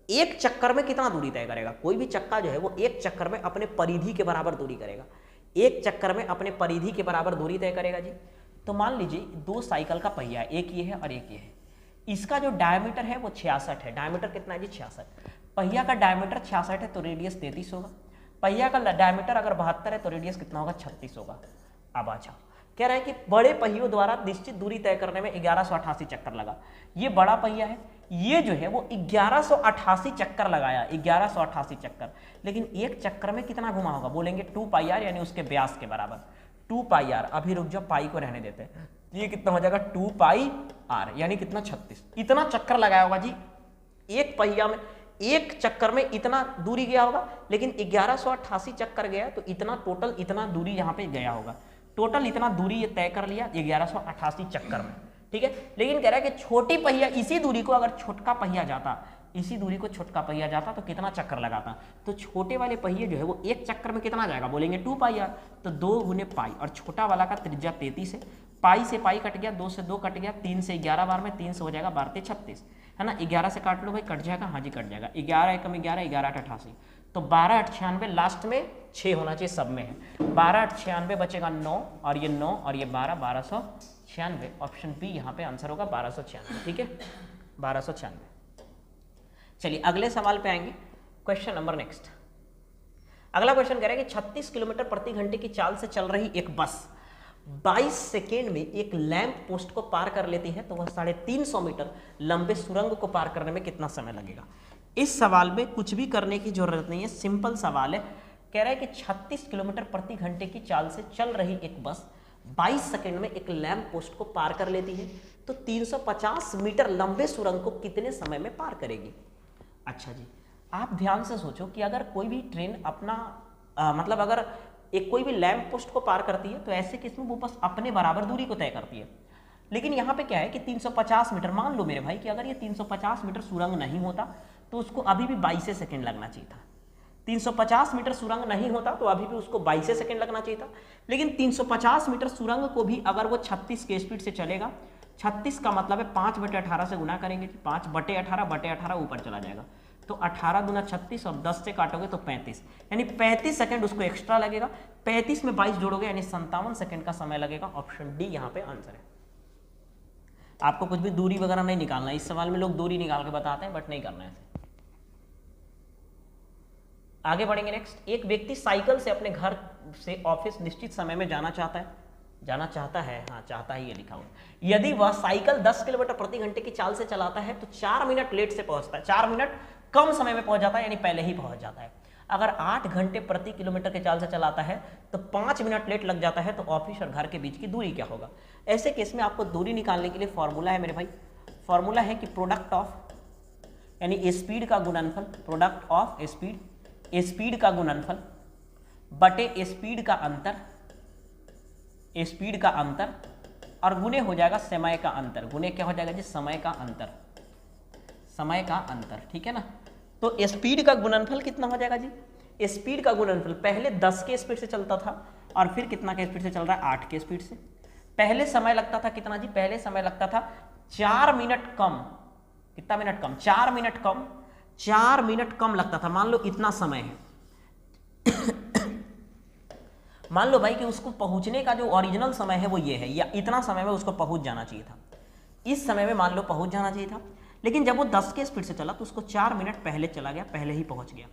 एक चक्कर में कितना दूरी तय करेगा। कोई भी चक्का जो है वो एक चक्कर में अपने परिधि के बराबर दूरी करेगा, एक चक्कर में अपने परिधि के बराबर दूरी तय करेगा जी। तो मान लीजिए 2 साइकिल का पहिया, एक ये है और एक ये है। इसका जो डायमीटर है वो 66 है। डायमीटर कितना है जी 66। पहिया का डायमीटर 66 है तो रेडियस 33 होगा। पहिया का डायमीटर अगर 72 है तो रेडियस कितना होगा 36 होगा। अब अच्छा कह रहा है कि बड़े पहियों द्वारा निश्चित दूरी तय करने में 1188 चक्कर लगा। ये बड़ा पहिया है, ये जो है वो 1188 चक्कर लगाया, 1188 चक्कर, लेकिन एक चक्कर में कितना घुमा होगा। बोलेंगे 2 पाई आर यानी उसके व्यास के बराबर। 2 पाई आर, अभी रुक जाओ पाई को रहने देते हैं, ये कितना हो जाएगा 2 पाई आर यानी कितना 36। इतना चक्कर लगाया होगा जी एक पहिया में, एक चक्कर में इतना दूरी गया होगा, लेकिन 1188 चक्कर गया तो इतना टोटल इतना दूरी यहाँ पे गया होगा। टोटल इतना दूरी ये तय कर लिया 1188 चक्कर में, ठीक है। लेकिन कह रहा है कि छोटी पहिया इसी दूरी को अगर छोटका पहिया जाता, इसी दूरी को छोटका पहिया जाता तो कितना चक्कर लगाता। तो छोटे वाले पहिए जो है वो एक चक्कर में कितना जाएगा, बोलेंगे 2 पाई आर, तो 2 गुने पाई, और छोटा वाला का त्रिज्या 33 है। पाई से पाई कट गया, 2 से 2 कट गया, 3 से 11 बार में 3 से हो जाएगा 12 36 है ना। 11 से काट लो भाई, कट जाएगा, हाँ जी कट जाएगा। 11 एकम 11, 11 8 88, तो 12 8 96, लास्ट में 6 होना चाहिए, सब में है। 12 8 96 बचेगा 9 और ये 9 और ये 12, 1296। ऑप्शन बी यहाँ पे आंसर होगा 1296, ठीक है 1296। चलिए अगले सवाल पे आएंगे, क्वेश्चन नंबर नेक्स्ट। अगला क्वेश्चन कह रहा है कि 36 किलोमीटर प्रति घंटे की चाल से चल रही एक बस 22 सेकेंड में एक लैंप पोस्ट को पार कर लेती है, तो वह 350 मीटर लंबे सुरंग को पार करने में कितना समय लगेगा। इस सवाल में कुछ भी करने की जरूरत नहीं है, सिंपल सवाल है। कह रहा है कि 36 किलोमीटर प्रति घंटे की चाल से चल रही एक बस 22 सेकेंड में एक लैंप पोस्ट को पार कर लेती है, तो 350 मीटर लंबे सुरंग को कितने समय में पार करेगी। अच्छा जी, आप ध्यान से सोचो कि अगर कोई भी ट्रेन अपना मतलब अगर एक कोई भी लैंप पोस्ट को पार करती है तो ऐसे केस में वो बस अपने बराबर दूरी को तय करती है। लेकिन यहाँ पे क्या है कि 350 मीटर, मान लो मेरे भाई कि अगर ये 350 मीटर सुरंग नहीं होता तो उसको अभी भी 22 सेकंड लगना चाहिए था। 350 मीटर सुरंग नहीं होता तो अभी भी उसको 22 सेकंड लगना चाहिए था। लेकिन 350 मीटर सुरंग को भी अगर वो 36 के स्पीड से चलेगा, 36 का मतलब है 5/18 से गुना करेंगे, 5/18/18 ऊपर चला जाएगा, तो 18 दूना 36 और 10 से काटोगे तो 35, यानी 35 सेकंड उसको एक्स्ट्रा लगेगा। 35 में 22 जोड़ोगे यानी 57 सेकंड का समय लगेगा। ऑप्शन डी यहाँ पे आंसर है। आपको कुछ भी दूरी वगैरह नहीं निकालना है। इस सवाल में लोग दूरी निकाल के बताते हैं बट नहीं करना है ऐसे। आगे बढ़ेंगे नेक्स्ट। एक व्यक्ति साइकिल से अपने घर से ऑफिस निश्चित समय में जाना चाहता है, हाँ चाहता है ये लिखा हुआ। यदि वह साइकिल 10 किलोमीटर प्रति घंटे की चाल से चलाता है तो 4 मिनट लेट से पहुंचता है, 4 मिनट कम समय में पहुंच जाता है, यानी पहले ही पहुंच जाता है। अगर 8 घंटे प्रति किलोमीटर के चाल से चलाता है तो 5 मिनट लेट लग जाता है, तो ऑफिस और घर के बीच की दूरी क्या होगा? ऐसे केस में आपको दूरी निकालने के लिए फॉर्मूला है मेरे भाई, फॉर्मूला है कि प्रोडक्ट ऑफ यानी स्पीड का गुणनफल, प्रोडक्ट ऑफ स्पीड का गुणनफल बटे स्पीड का अंतर और गुने हो जाएगा समय का अंतर। गुने क्या हो जाएगा जी? समय का अंतर, ठीक है ना। तो स्पीड का गुणनफल कितना हो जाएगा जी? स्पीड का गुणनफल पहले 10 के स्पीड से चलता था और फिर कितना के स्पीड से चल रहा है? 8 के स्पीड से। पहले समय लगता था कितना जी? पहले समय लगता था 4 मिनट कम। कितना मिनट कम? 4 मिनट कम। 4 मिनट कम लगता था। मान लो इतना समय है मान लो भाई कि उसको पहुंचने का जो ओरिजिनल समय है वो ये है, या इतना समय में उसको पहुंच जाना चाहिए था, इस समय में मान लो पहुंच जाना चाहिए था। लेकिन जब वो 10 के स्पीड से चला तो उसको 4 मिनट पहले चला गया, पहले ही पहुंच गया।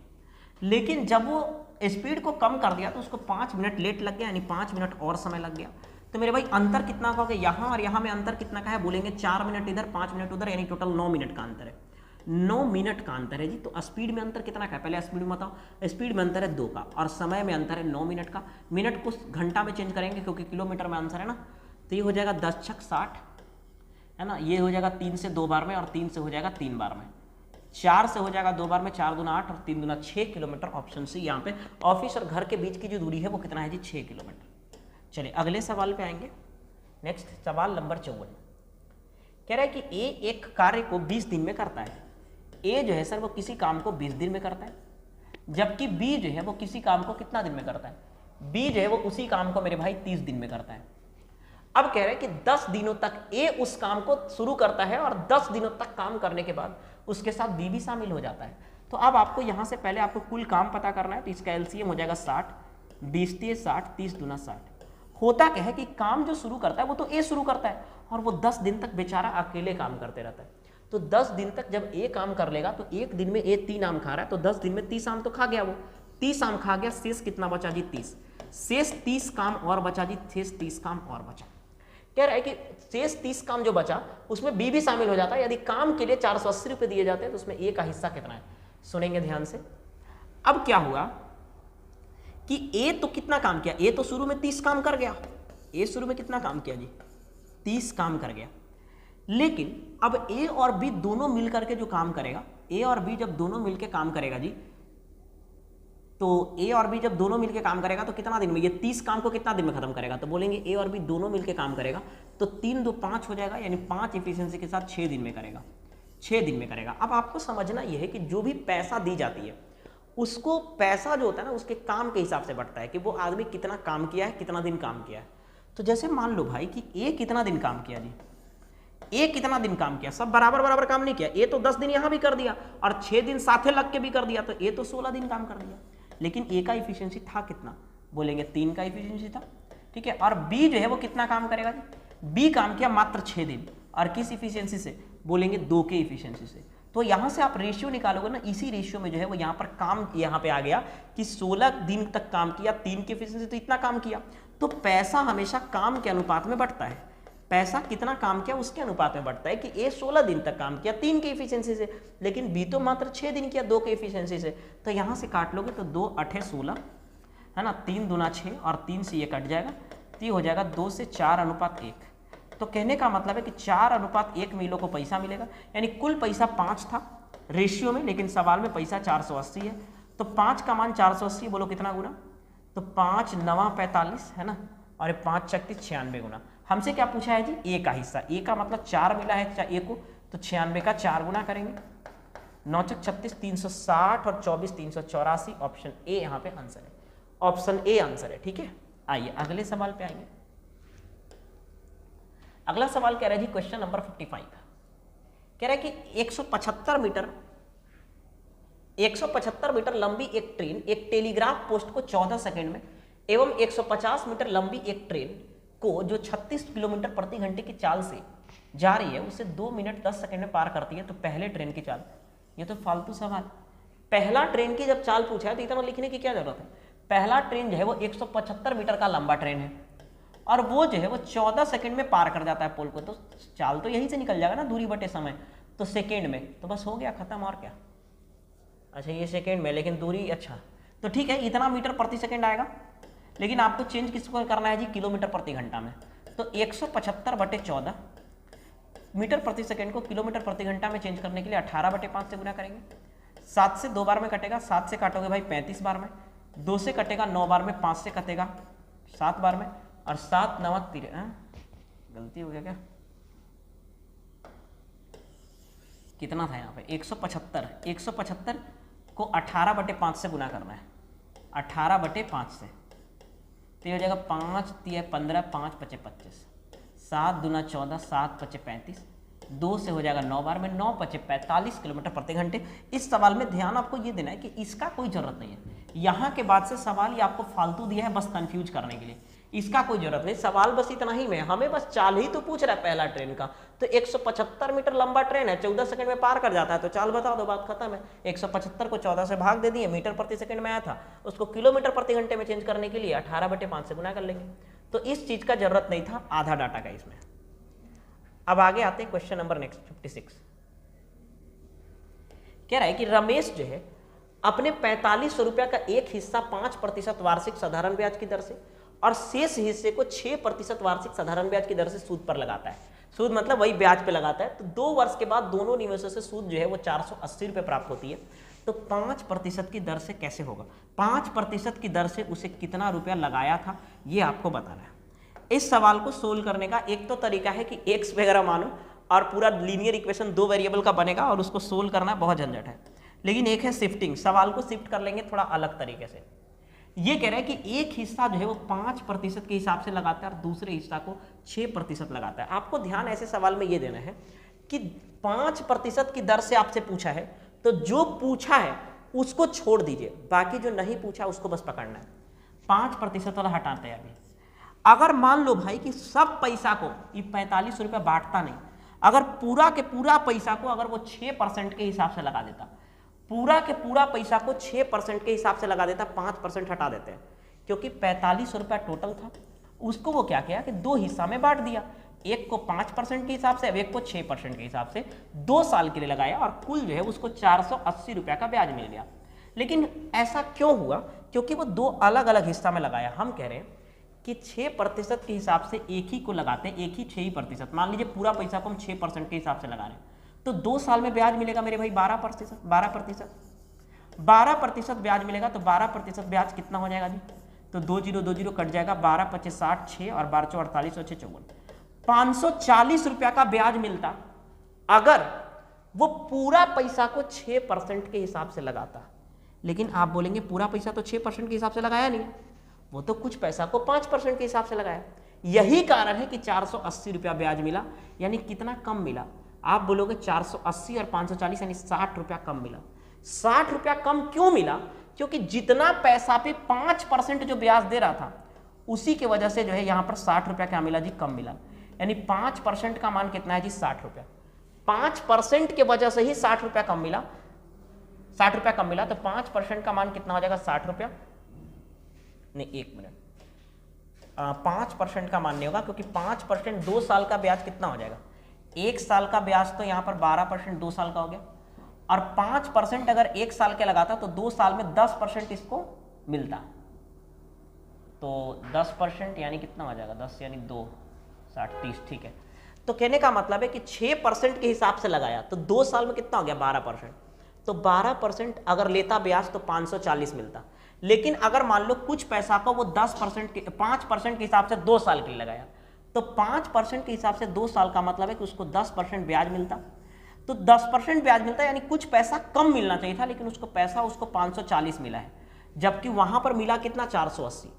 लेकिन जब वो स्पीड को कम कर दिया तो उसको 5 मिनट लेट लग गया, यानी 5 मिनट और समय लग गया। तो मेरे भाई अंतर कितना का हो गया? यहाँ और यहाँ में अंतर कितना का है? बोलेंगे 4 मिनट इधर 5 मिनट उधर, यानी टोटल 9 मिनट का अंतर है। 9 मिनट का अंतर है जी। तो स्पीड में अंतर कितना का है? पहले स्पीड में बताओ। स्पीड में अंतर है 2 का और समय में अंतर है 9 मिनट का। मिनट को घंटा में चेंज करेंगे क्योंकि किलोमीटर में आंसर है ना, तो ये हो जाएगा 10 छक 60 है ना। ये हो जाएगा 3 से 2 बार में और 3 से हो जाएगा 3 बार में, 4 से हो जाएगा 2 बार में, 4 दूना 8 और 3 दूना 6 किलोमीटर। ऑप्शन सी यहाँ पे ऑफिस और घर के बीच की जो दूरी है वो कितना है जी? 6 किलोमीटर। चलिए अगले सवाल पे आएंगे। नेक्स्ट सवाल नंबर 54 कह रहा है कि ए एक कार्य को 20 दिन में करता है। ए जो है सर वो किसी काम को 20 दिन में करता है, जबकि बी जो है वो किसी काम को कितना दिन में करता है? बी जो है वो उसी काम को मेरे भाई 30 दिन में करता है। अब कह रहे हैं कि 10 दिनों तक ए उस काम को शुरू करता है और 10 दिनों तक काम करने के बाद उसके साथ बी भी शामिल हो जाता है। तो अब आपको यहां से पहले आपको कुल काम पता करना है, तो इसका एलसीएम हो जाएगा 60, 20 × 60, 30 × 60। होता क्या है कि काम जो शुरू करता है वो तो ए शुरू करता है और वो 10 दिन तक बेचारा अकेले काम करते रहता है। तो 10 दिन तक जब ए काम कर लेगा तो एक दिन में ए 3 आम खा रहा है, तो 10 दिन में 30 आम तो खा गया वो, 30 आम खा गया। शेष कितना बचा जी? 30। शेष 30 काम और बचा जी, शेष 30 काम और बचा। कह रहा है कि शेष 30 काम जो बचा उसमें बी भी शामिल हो जाता है। यदि काम के लिए 480 रुपये दिए जाते हैं तो उसमें ए का हिस्सा कितना है? सुनेंगे ध्यान से। अब क्या हुआ कि ए तो कितना काम किया? ए तो शुरू में 30 काम कर गया। ए शुरू में कितना काम किया जी? 30 काम कर गया। लेकिन अब ए और बी दोनों मिलकर के जो काम करेगा, ए और बी जब दोनों मिलकर काम करेगा जी, तो ए और बी जब दोनों मिलकर काम करेगा तो कितना दिन में? ये 30 काम को कितना दिन में खत्म करेगा? तो बोलेंगे ए और बी दोनों मिलकर काम करेगा तो 3 2 5 हो जाएगा, यानी 5 एफिशिएंसी के साथ 6 दिन में करेगा, 6 दिन में करेगा। अब आपको समझना यह है कि जो भी पैसा दी जाती है उसको पैसा जो होता है ना उसके काम के हिसाब से बढ़ता है कि वो आदमी कितना काम किया है, कितना दिन काम किया है। तो जैसे मान लो भाई कि ए कितना दिन काम किया जी, ए कितना दिन काम किया? सब बराबर बराबर काम नहीं किया। ए तो 10 दिन यहां भी कर दिया और 6 दिन साथे लग के भी कर दिया, तो ए तो 16 दिन काम कर दिया। लेकिन ए का इफिशियंसी था कितना? बोलेंगे 3 का इफिशियंसी था, ठीक है। और बी जो है वो कितना काम करेगा जी? बी काम किया मात्र 6 दिन और किस इफिशियंसी से? बोलेंगे 2 के इफिशियंसी से। तो यहां से आप रेशियो निकालोगे ना, इसी रेशियो में जो है वो यहां पर काम यहां पे आ गया कि 16 दिन तक काम किया, 3 की इफिशियंसी, तो इतना काम किया। तो पैसा हमेशा काम के अनुपात में बढ़ता है। पैसा कितना काम किया उसके अनुपात में बढ़ता है कि ए 16 दिन तक काम किया 3 के इफिशियंसी से, लेकिन बी तो मात्र 6 दिन किया 2 के इफिशियंसी से। तो यहां से काट लोगे तो 2 8 16 है ना, 3 दूना 6 और 3 से ये कट जाएगा, तो ये हो जाएगा 2 से 4:1। तो कहने का मतलब है कि 4:1 में इन लोगों को पैसा मिलेगा, यानी कुल पैसा 5 था रेशियो में, लेकिन सवाल में पैसा 480 है। तो 5 का मान 480, बोलो कितना गुना? तो 5 9 45 है ना, और 5 36 96 गुना। हमसे क्या पूछा है जी, ए का हिस्सा, ए का मतलब 4 मिला है ए को, तो 96 का 4 गुना करेंगे, 9 36 360 और 24 384। ऑप्शन ए यहाँ पे आंसर है, ऑप्शन ए आंसर है। ठीक है, आइए अगले सवाल पे आइए। अगला सवाल कह रहा है जी क्वेश्चन नंबर 55, कह रहा है कि 175 मीटर लंबी एक ट्रेन एक टेलीग्राफ पोस्ट को 14 सेकंड में एवं 150 मीटर लंबी एक ट्रेन को जो 36 किलोमीटर प्रति घंटे की चाल से जा रही है उसे 2 मिनट 10 सेकंड में पार करती है, तो पहले ट्रेन की चाल। ये तो फालतू सवाल, पहला ट्रेन की जब चाल पूछा है तो इतना लिखने की क्या जरूरत है। पहला ट्रेन जो है वो 175 मीटर का लंबा ट्रेन है और वो जो है वो 14 सेकंड में पार कर जाता है पोल को, तो चाल तो यहीं से निकल जाएगा ना, दूरी बटे समय, तो सेकंड में, तो बस हो गया खत्म, और क्या। अच्छा ये सेकंड में, लेकिन दूरी, अच्छा तो ठीक है, इतना मीटर प्रति सेकंड आएगा, लेकिन आपको चेंज किसको करना है जी, किलोमीटर प्रति घंटा में। तो 175 बटे 14 मीटर प्रति सेकंड को किलोमीटर प्रति घंटा में चेंज करने के लिए 18 बटे 5 से गुना करेंगे। 7 से 2 बार में कटेगा, 7 से काटोगे भाई 35 बार में, 2 से कटेगा 9 बार में, 5 से कटेगा 7 बार में, और 7 9 13, गलती हो गया क्या, कितना था यहाँ पे 175 को 18 बटे 5 से गुना करना है, 18 बटे 5 से, तो ये हो जाएगा 5 3 15 5 5 25, 7 दूना 14 7 5 35, 2 से हो जाएगा 9 बार में, 9 5 45 किलोमीटर प्रति घंटे। इस सवाल में ध्यान आपको ये देना है कि इसका कोई जरूरत नहीं है, यहाँ के बाद से सवाल ये आपको फालतू दिया है बस कंफ्यूज करने के लिए, इसका कोई जरूरत नहीं, सवाल बस इतना ही में, हमें बस चाल ही तो पूछ रहा है पहला ट्रेन का। तो 175 मीटर लंबा ट्रेन है, 14 सेकंड में पार कर जाता है, तो चाल बता दो, बात खत्म है। 175 को 14 से भाग दे दिए, मीटर प्रति सेकंड में आया था, उसको किलोमीटर प्रति घंटे में चेंज करने के लिए 18 बटे 5 से गुना कर लेंगे, तो इस चीज का जरूरत नहीं था, आधा डाटा का इसमें। अब आगे आते हैं क्वेश्चन नंबर नेक्स्ट 56, कह रहा है कि रमेश जो है अपने 4500 रुपया का एक हिस्सा 5% वार्षिक साधारण ब्याज की दर से और शेष हिस्से को 6% वार्षिक साधारण ब्याज की दर से सूद पर लगाता है। सूद मतलब वही ब्याज पे लगाता है, तो 2 वर्ष के बाद दोनों निवेशों से सूद जो है वो 480 रुपये प्राप्त होती है। तो 5% की दर से कैसे होगा, 5% की दर से उसे कितना रुपया लगाया था, ये आपको बताना है। इस सवाल को सोल्व करने का एक तो तरीका है कि x वगैरह मानो और पूरा लीनियर इक्वेशन 2 वेरिएबल का बनेगा और उसको सोल्व करना बहुत झंझट है, लेकिन एक है शिफ्टिंग, सवाल को शिफ्ट कर लेंगे थोड़ा अलग तरीके से। ये कह रहा है कि एक हिस्सा जो है वो 5% के हिसाब से लगाता है और दूसरे हिस्सा को 6% लगाता है। आपको ध्यान ऐसे सवाल में ये देना है कि 5% की दर से आपसे पूछा है, तो जो पूछा है उसको छोड़ दीजिए, बाकी जो नहीं पूछा उसको बस पकड़ना है। 5% वाला हटाते हैं अभी। अगर मान लो भाई कि सब पैसा को, ये 45 रुपया बांटता नहीं, अगर पूरा के पूरा पैसा को अगर वो 6% के हिसाब से लगा देता, पूरा के पूरा पैसा को 6% के हिसाब से लगा देता, 5% हटा देते हैं, क्योंकि 45 रुपया टोटल था, उसको वो क्या किया कि 2 हिस्सा में बांट दिया, एक को 5% के हिसाब से, एक को 6% के हिसाब से, 2 साल के लिए लगाया और कुल जो है उसको 480 रुपया का ब्याज मिल गया। लेकिन ऐसा क्यों हुआ, क्योंकि वो 2 अलग अलग हिस्सा में लगाया। हम कह रहे हैं कि 6% के हिसाब से एक ही को लगाते हैं, एक ही 6%, मान लीजिए पूरा पैसा को हम 6% के हिसाब से लगा रहे हैं, तो 2 साल में ब्याज मिलेगा मेरे भाई 12%, 12% ब्याज मिलेगा। तो 12% ब्याज कितना हो जाएगा जी, तो 2 0 कट जाएगा, 12 25 60 6 और 12 4 48 और 6 54, 540 रुपया का ब्याज मिलता अगर वो पूरा पैसा को 6% के हिसाब से लगाता। लेकिन आप बोलेंगे पूरा पैसा तो 6% के हिसाब से लगाया नहीं, वो तो कुछ पैसा को 5% के हिसाब से लगाया। यही कारण है कि 480 रुपया ब्याज मिला, यानी कितना कम मिला। आप बोलोगे 480 और 540 यानी 60 रुपया कम मिला। 60 रुपया कम क्यों मिला, क्योंकि जितना पैसा पे 5% जो ब्याज दे रहा था उसी की वजह से जो है यहाँ पर 60 रुपया क्या मिला जी, कम मिला। यानी 5% का मान कितना है जी, 60 रुपया। 5% के वजह से ही 60 रुपया कम मिला, 60 रुपया कम मिला, तो 5% का मान कितना हो जाएगा, 60 रुपया नहीं, 1 मिनट, 5% का मान नहीं होगा, क्योंकि 5% 2 साल का ब्याज कितना हो जाएगा, 1 साल का ब्याज तो यहाँ पर 12% 2 साल का हो गया, और 5% अगर 1 साल के लगाता तो 2 साल में 10% इसको मिलता, तो 10% यानी कितना हो जाएगा, 10 यानी 2 60 30, ठीक है। तो कहने का मतलब है कि 6% के हिसाब से लगाया तो 2 साल में कितना हो गया, 12%, तो 12% अगर लेता ब्याज तो 540 मिलता, लेकिन अगर मान लो कुछ पैसा को वो 10% के 5% के हिसाब से 2 साल के लिए लगाया, तो 5% के हिसाब से 2 साल का मतलब है कि उसको 10% ब्याज मिलता। तो 10% ब्याज मिलता है, यानी कुछ पैसा कम मिलना चाहिए था, लेकिन उसको 540 मिला है, जबकि वहां पर मिला कितना 480।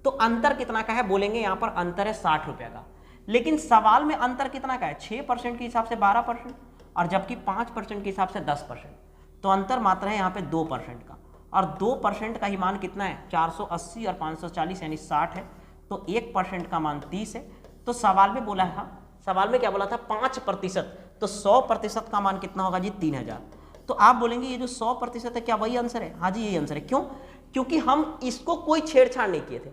तो अंतर कितना का है बोलेंगे, यहां पर अंतर है 60 रुपए का। लेकिन सवाल में अंतर कितना का है, 6% के हिसाब से 12% और जबकि 5% के हिसाब से 10%। तो अंतर मात्र है यहाँ पे 2% का, और 2% का ही मान कितना है 480 और 540 यानी 60 है। तो 1% का मान 30 है। तो सवाल में बोला था, सवाल में क्या बोला था 5%, तो 100% का मान कितना होगा जी 3000। तो आप बोलेंगे ये जो 100% है क्या वही आंसर है? हाँ जी यही आंसर है। क्यों? क्योंकि हम इसको कोई छेड़छाड़ नहीं किए थे,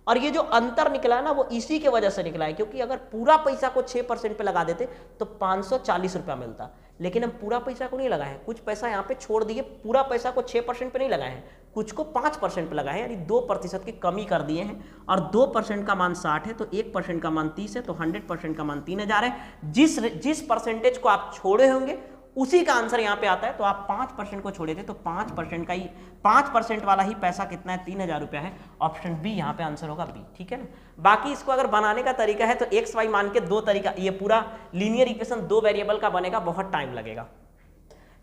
और ये जो अंतर निकला है ना वो इसी के वजह से निकला है, क्योंकि अगर पूरा पैसा को 6% पे लगा देते तो 540 रुपया मिलता, लेकिन हम पूरा पैसा को नहीं लगाए हैं, कुछ पैसा यहाँ पे छोड़ दिए, पूरा पैसा को 6% पे नहीं लगाए हैं, कुछ को 5% पे लगाए हैं, यानी 2% की कमी कर दिए हैं। और 2% का मान 60 है, तो 1% का मान 30 है, तो 100% का मान 3000 है। जिस परसेंटेज को आप छोड़े होंगे उसी का आंसर यहाँ पे आता है। तो आप 5% को छोड़े थे, तो 5% का ही 5% वाला ही पैसा कितना है 3000 रुपया है। ऑप्शन बी यहाँ पे आंसर होगा बी, ठीक है ना। बाकी इसको अगर बनाने का तरीका है तो एक्स वाई मान के 2 तरीका, ये पूरा लीनियर इक्वेशन 2 वेरिएबल का बनेगा, बहुत टाइम लगेगा।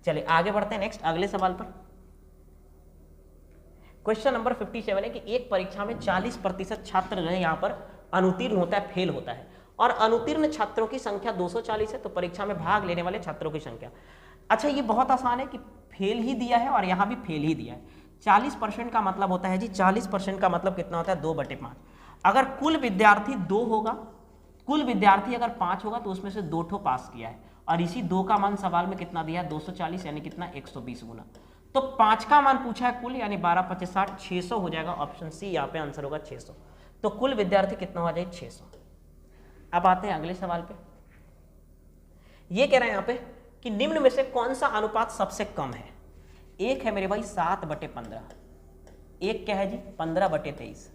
चलिए आगे बढ़ते हैं नेक्स्ट अगले सवाल पर। क्वेश्चन नंबर 57 है कि एक परीक्षा में 40% छात्र जो है यहाँ पर अनुत्तीर्ण होता है, फेल होता है, और अनुत्तीर्ण छात्रों की संख्या 240 है, तो परीक्षा में भाग लेने वाले छात्रों की संख्या। अच्छा ये बहुत आसान है कि फेल ही दिया है और यहाँ भी फेल ही दिया है। 40% का मतलब होता है जी, 40% का मतलब कितना होता है 2/5। अगर कुल विद्यार्थी 2 होगा, कुल विद्यार्थी अगर 5 होगा तो उसमें से 2 ठो पास किया है, और इसी 2 का मान सवाल में कितना दिया है 240, यानी कितना 120 गुना। तो 5 का मान पूछा है कुल, यानी 12 × 5 = 600 हो जाएगा। ऑप्शन सी यहाँ पे आंसर होगा 600। तो कुल विद्यार्थी कितना हो जाएगा 600। अब आते हैं अगले सवाल पे। ये कह रहे हैं यहाँ पे कि निम्न में से कौन सा अनुपात सबसे कम है। एक है मेरे भाई 7/15, एक क्या है जी 15/23,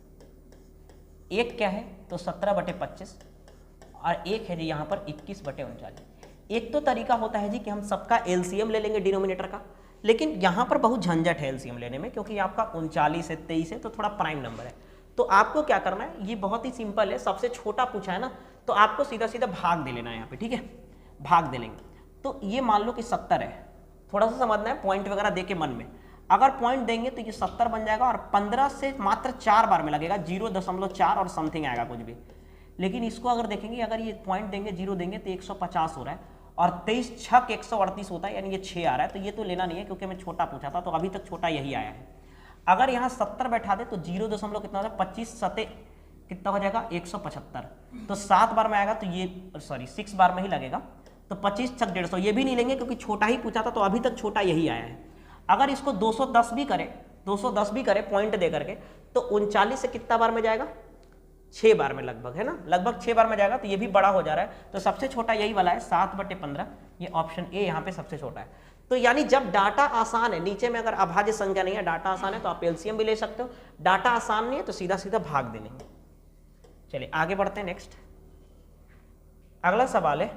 एक क्या है तो 17/25, और एक है जी यहाँ पर 21/39। एक तो तरीका होता है जी कि हम सबका एलसीएम ले लेंगे डिनोमिनेटर का, लेकिन यहाँ पर बहुत झंझट है एलसीएम लेने में, क्योंकि आपका 39 है 23 है तो थोड़ा प्राइम नंबर है। तो आपको क्या करना है, ये बहुत ही सिंपल है, सबसे छोटा पूछा है ना, तो आपको सीधा सीधा भाग दे लेना है यहाँ पे, ठीक है, भाग दे लेंगे। तो ये मान लो कि 70 है, थोड़ा सा समझना है पॉइंट वगैरह दे के मन में, अगर पॉइंट देंगे तो ये 70 बन जाएगा, और 15 से मात्र 4 बार में लगेगा, 0.4 और समथिंग आएगा कुछ भी। लेकिन इसको अगर देखेंगे, अगर ये पॉइंट देंगे 0 देंगे तो 150 हो रहा है, और 23 छक 138 होता है, यानी ये 6 आ रहा है। तो ये तो लेना नहीं है क्योंकि मैं छोटा पूछा था, तो अभी तक छोटा यही आया है। अगर यहाँ 70 बैठा दे तो 0 दशमलव कितना होता है 25 सते कितना हो जाएगा 175, तो 7 बार में आएगा, तो ये 6 बार में ही लगेगा, तो 25 छक 150। ये भी नहीं लेंगे क्योंकि छोटा ही पूछा था, तो अभी तक छोटा यही आया है। अगर इसको 210 भी करे पॉइंट दे करके, तो 39 से कितना बार में जाएगा 6 बार में लगभग, है ना, लगभग 6 बार में जाएगा, तो ये भी बड़ा हो जा रहा है। तो सबसे छोटा यही वाला है 7/15, ये ऑप्शन ए यहाँ पे सबसे छोटा है। तो यानी जब डाटा आसान है, नीचे में अगर अभाज्य संख्या नहीं है, डाटा आसान है, तो आप एलसीएम भी ले सकते हो। डाटा आसान नहीं है तो सीधा सीधा भाग दे लेंगे। चलिए आगे बढ़ते हैं नेक्स्ट। अगला सवाल है,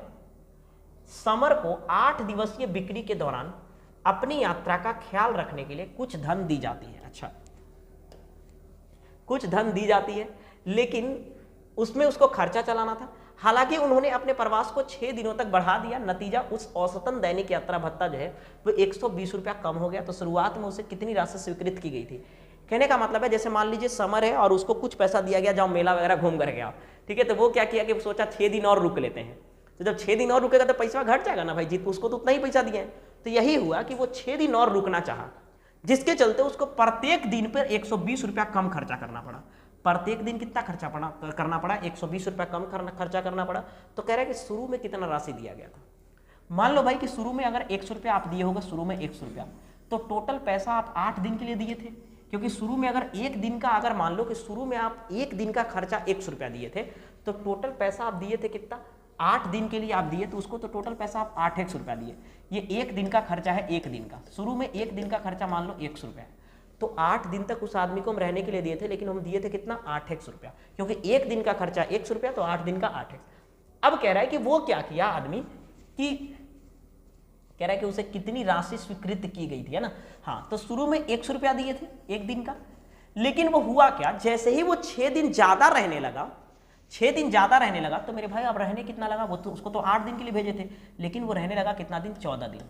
समर को 8 दिवसीय बिक्री के दौरान अपनी यात्रा का ख्याल रखने के लिए कुछ धन दी जाती है। अच्छा, कुछ धन दी जाती है, लेकिन उसमें उसको खर्चा चलाना था। हालांकि उन्होंने अपने प्रवास को 6 दिनों तक बढ़ा दिया, नतीजा उस औसतन दैनिक यात्रा भत्ता जो है वो 120 रुपया कम हो गया। तो शुरुआत में उसे कितनी राशि स्वीकृत की गई थी। कहने का मतलब है, जैसे मान लीजिए समर है और उसको कुछ पैसा दिया गया, जाओ मेला वगैरह घूम कर गया, ठीक है, तो वो क्या किया कि सोचा 6 दिन और रुक लेते हैं। तो जब 6 दिन और रुकेगा तो पैसा घट जाएगा ना भाई, जीत उसको तो उतना ही पैसा दिया है। तो यही हुआ कि वो 6 दिन और रुकना चाहा, जिसके चलते उसको प्रत्येक दिन पर 120 रुपया कम खर्चा करना पड़ा। प्रत्येक दिन कितना खर्चा करना पड़ा 120 रुपया कम खर्चा करना पड़ा। तो कह रहा है कि शुरू में कितना राशि दिया गया था। मान लो भाई कि शुरू में अगर 100 रुपया आप दिए होगा, शुरू में 100 रुपया, तो टोटल पैसा आप 8 दिन के लिए दिए थे, क्योंकि शुरू में अगर एक दिन का, अगर मान लो कि शुरू में आप एक दिन का खर्चा 100 रुपया दिए थे, तो टोटल पैसा आप दिए थे कितना 8 दिन के लिए आप दिए, तो उसको तो टोटल पैसा आप 8x रुपया दिए। ये एक दिन का खर्चा है, एक दिन का, शुरू में एक दिन का खर्चा मान लो 100 रुपया, तो 8 दिन तक उस आदमी को हम रहने के लिए दिए थे, लेकिन हम दिए थे कितना 8x रुपया, क्योंकि एक दिन का खर्चा 100 रुपया, तो 8 दिन का 8x। अब कह रहा है कि वो क्या किया आदमी, कि कह रहा है कि उसे कितनी राशि स्वीकृत की गई थी, है ना। हाँ, तो शुरू में 100 रुपया दिए थे एक दिन का, लेकिन वो हुआ क्या, जैसे ही वो 6 दिन ज्यादा रहने लगा, 6 दिन ज्यादा रहने लगा, तो मेरे भाई अब रहने कितना लगा, वो तो उसको तो 8 दिन के लिए भेजे थे, लेकिन वो रहने लगा कितना दिन, 14 दिन।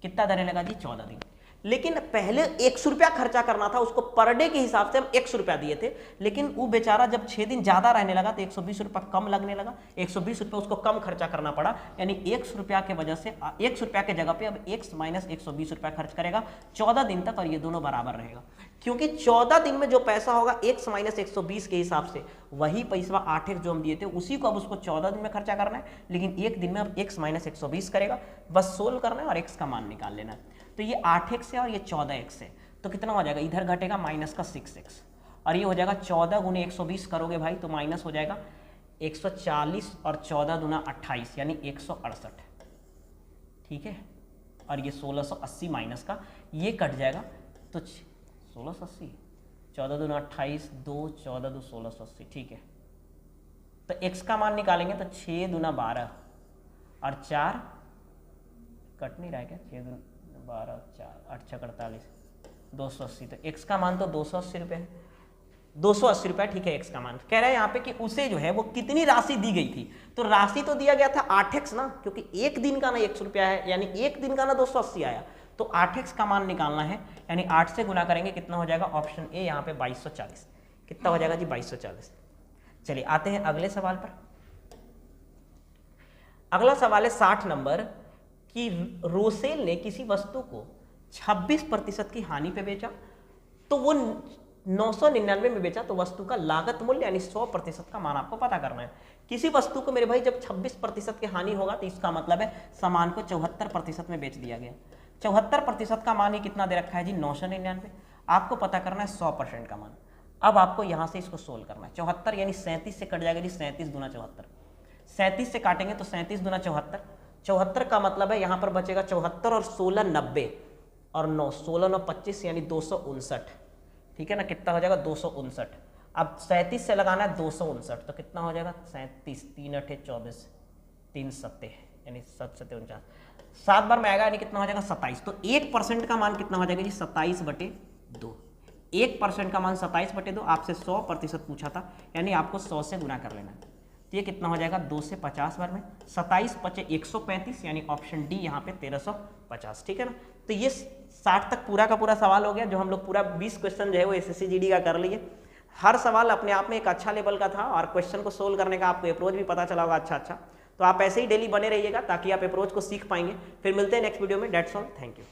कितना रहने लगा जी, 14 दिन। लेकिन पहले 100 रुपया खर्चा करना था उसको, पर डे के हिसाब से हम 100 रुपया दिए थे, लेकिन वो बेचारा जब 6 दिन ज्यादा रहने लगा तो 120 रुपया कम लगने लगा, 120 रुपया उसको कम खर्चा करना पड़ा, यानी 100 रुपया के वजह से 100 रुपया के जगह पे अब x माइनस 120 रुपया खर्च करेगा 14 दिन तक, और ये दोनों बराबर रहेगा, क्योंकि 14 दिन में जो पैसा होगा x माइनस 120 के हिसाब से, वही पैसा 8x जो हम दिए थे उसी को अब उसको 14 दिन में खर्चा करना है, लेकिन एक दिन में अब x माइनस 120 करेगा, बस सोल्व करना है और x का मान निकाल लेना है। तो ये 8x है और ये 14x है, तो कितना हो जाएगा, इधर घटेगा माइनस का 6x, और ये हो जाएगा 14 गुने 120 करोगे भाई तो माइनस हो जाएगा 140, और 14 दूना 28 यानी 168, ठीक है। और ये 1680 माइनस का ये कट जाएगा, तो 1680, 14 दूना 28, 2 14 2 1680, ठीक है। तो x का मान निकालेंगे तो 6 दूना 12 और 4 कट नहीं रहा है क्या, 6 दूना 12 4 8 6 48 280, तो x का मान तो 280 रुपये है, 280 रुपये, ठीक है। x का मान कह रहा है यहाँ पे कि उसे जो है वो कितनी राशि दी गई थी, तो राशि तो दिया गया था 8x ना, क्योंकि एक दिन का ना 100 रुपया है, यानी एक दिन का ना 280 आया, तो 8x का मान निकालना है, यानी 8 से गुना करेंगे, कितना हो जाएगा, ऑप्शन ए यहाँ पे 2240, कितना हो जाएगा जी 2240। चलिए आते हैं अगले सवाल पर। अगला सवाल है 60 नंबर कि रोसेल ने किसी वस्तु को 26% की हानि पे बेचा, तो वो 999 में बेचा, तो वस्तु का लागत मूल्य यानी 100% का मान आपको पता करना है। किसी वस्तु को मेरे भाई जब 26% की हानि होगा तो इसका मतलब है सामान को 74% में बेच दिया गया। 74% का मान ही कितना दे रखा है जी, 999। आपको पता करना है 100% का मान। अब आपको यहाँ से इसको सोल्व करना है। 74 यानी 37 से कट जाएगा जी, 37 दूना 74, 37 से काटेंगे तो 37 दूना 74, 74 का मतलब है यहाँ पर बचेगा 74 और 16 90 और 9, 16 9 25 यानी 259, ठीक है ना, कितना हो जाएगा 259। अब 37 से लगाना है 259, तो कितना हो जाएगा 37, 3 8 24, 3 7 यानी 7 7 49, 7 बार में आएगा यानी कितना हो जाएगा 27। तो 1% का मान कितना हो जाएगा जी 27/2, 1% का मान 27/2। आपसे 100% पूछा था, यानी आपको 100 से गुना कर लेना है। तो ये कितना हो जाएगा 2 से 50 बार में, 27 × 135 यानी ऑप्शन डी यहाँ पे 1350, ठीक है ना। तो ये 60 तक पूरा का पूरा सवाल हो गया, जो हम लोग पूरा 20 क्वेश्चन जो है वो एसएससी जीडी का कर लिए। हर सवाल अपने आप में एक अच्छा लेवल का था और क्वेश्चन को सोल्व करने का आपको अप्रोच भी पता चला होगा अच्छा। तो आप ऐसे ही डेली बने रहिएगा ताकि आप अप्रोच को सीख पाएंगे। फिर मिलते हैं नेक्स्ट वीडियो में। That's all, thank you.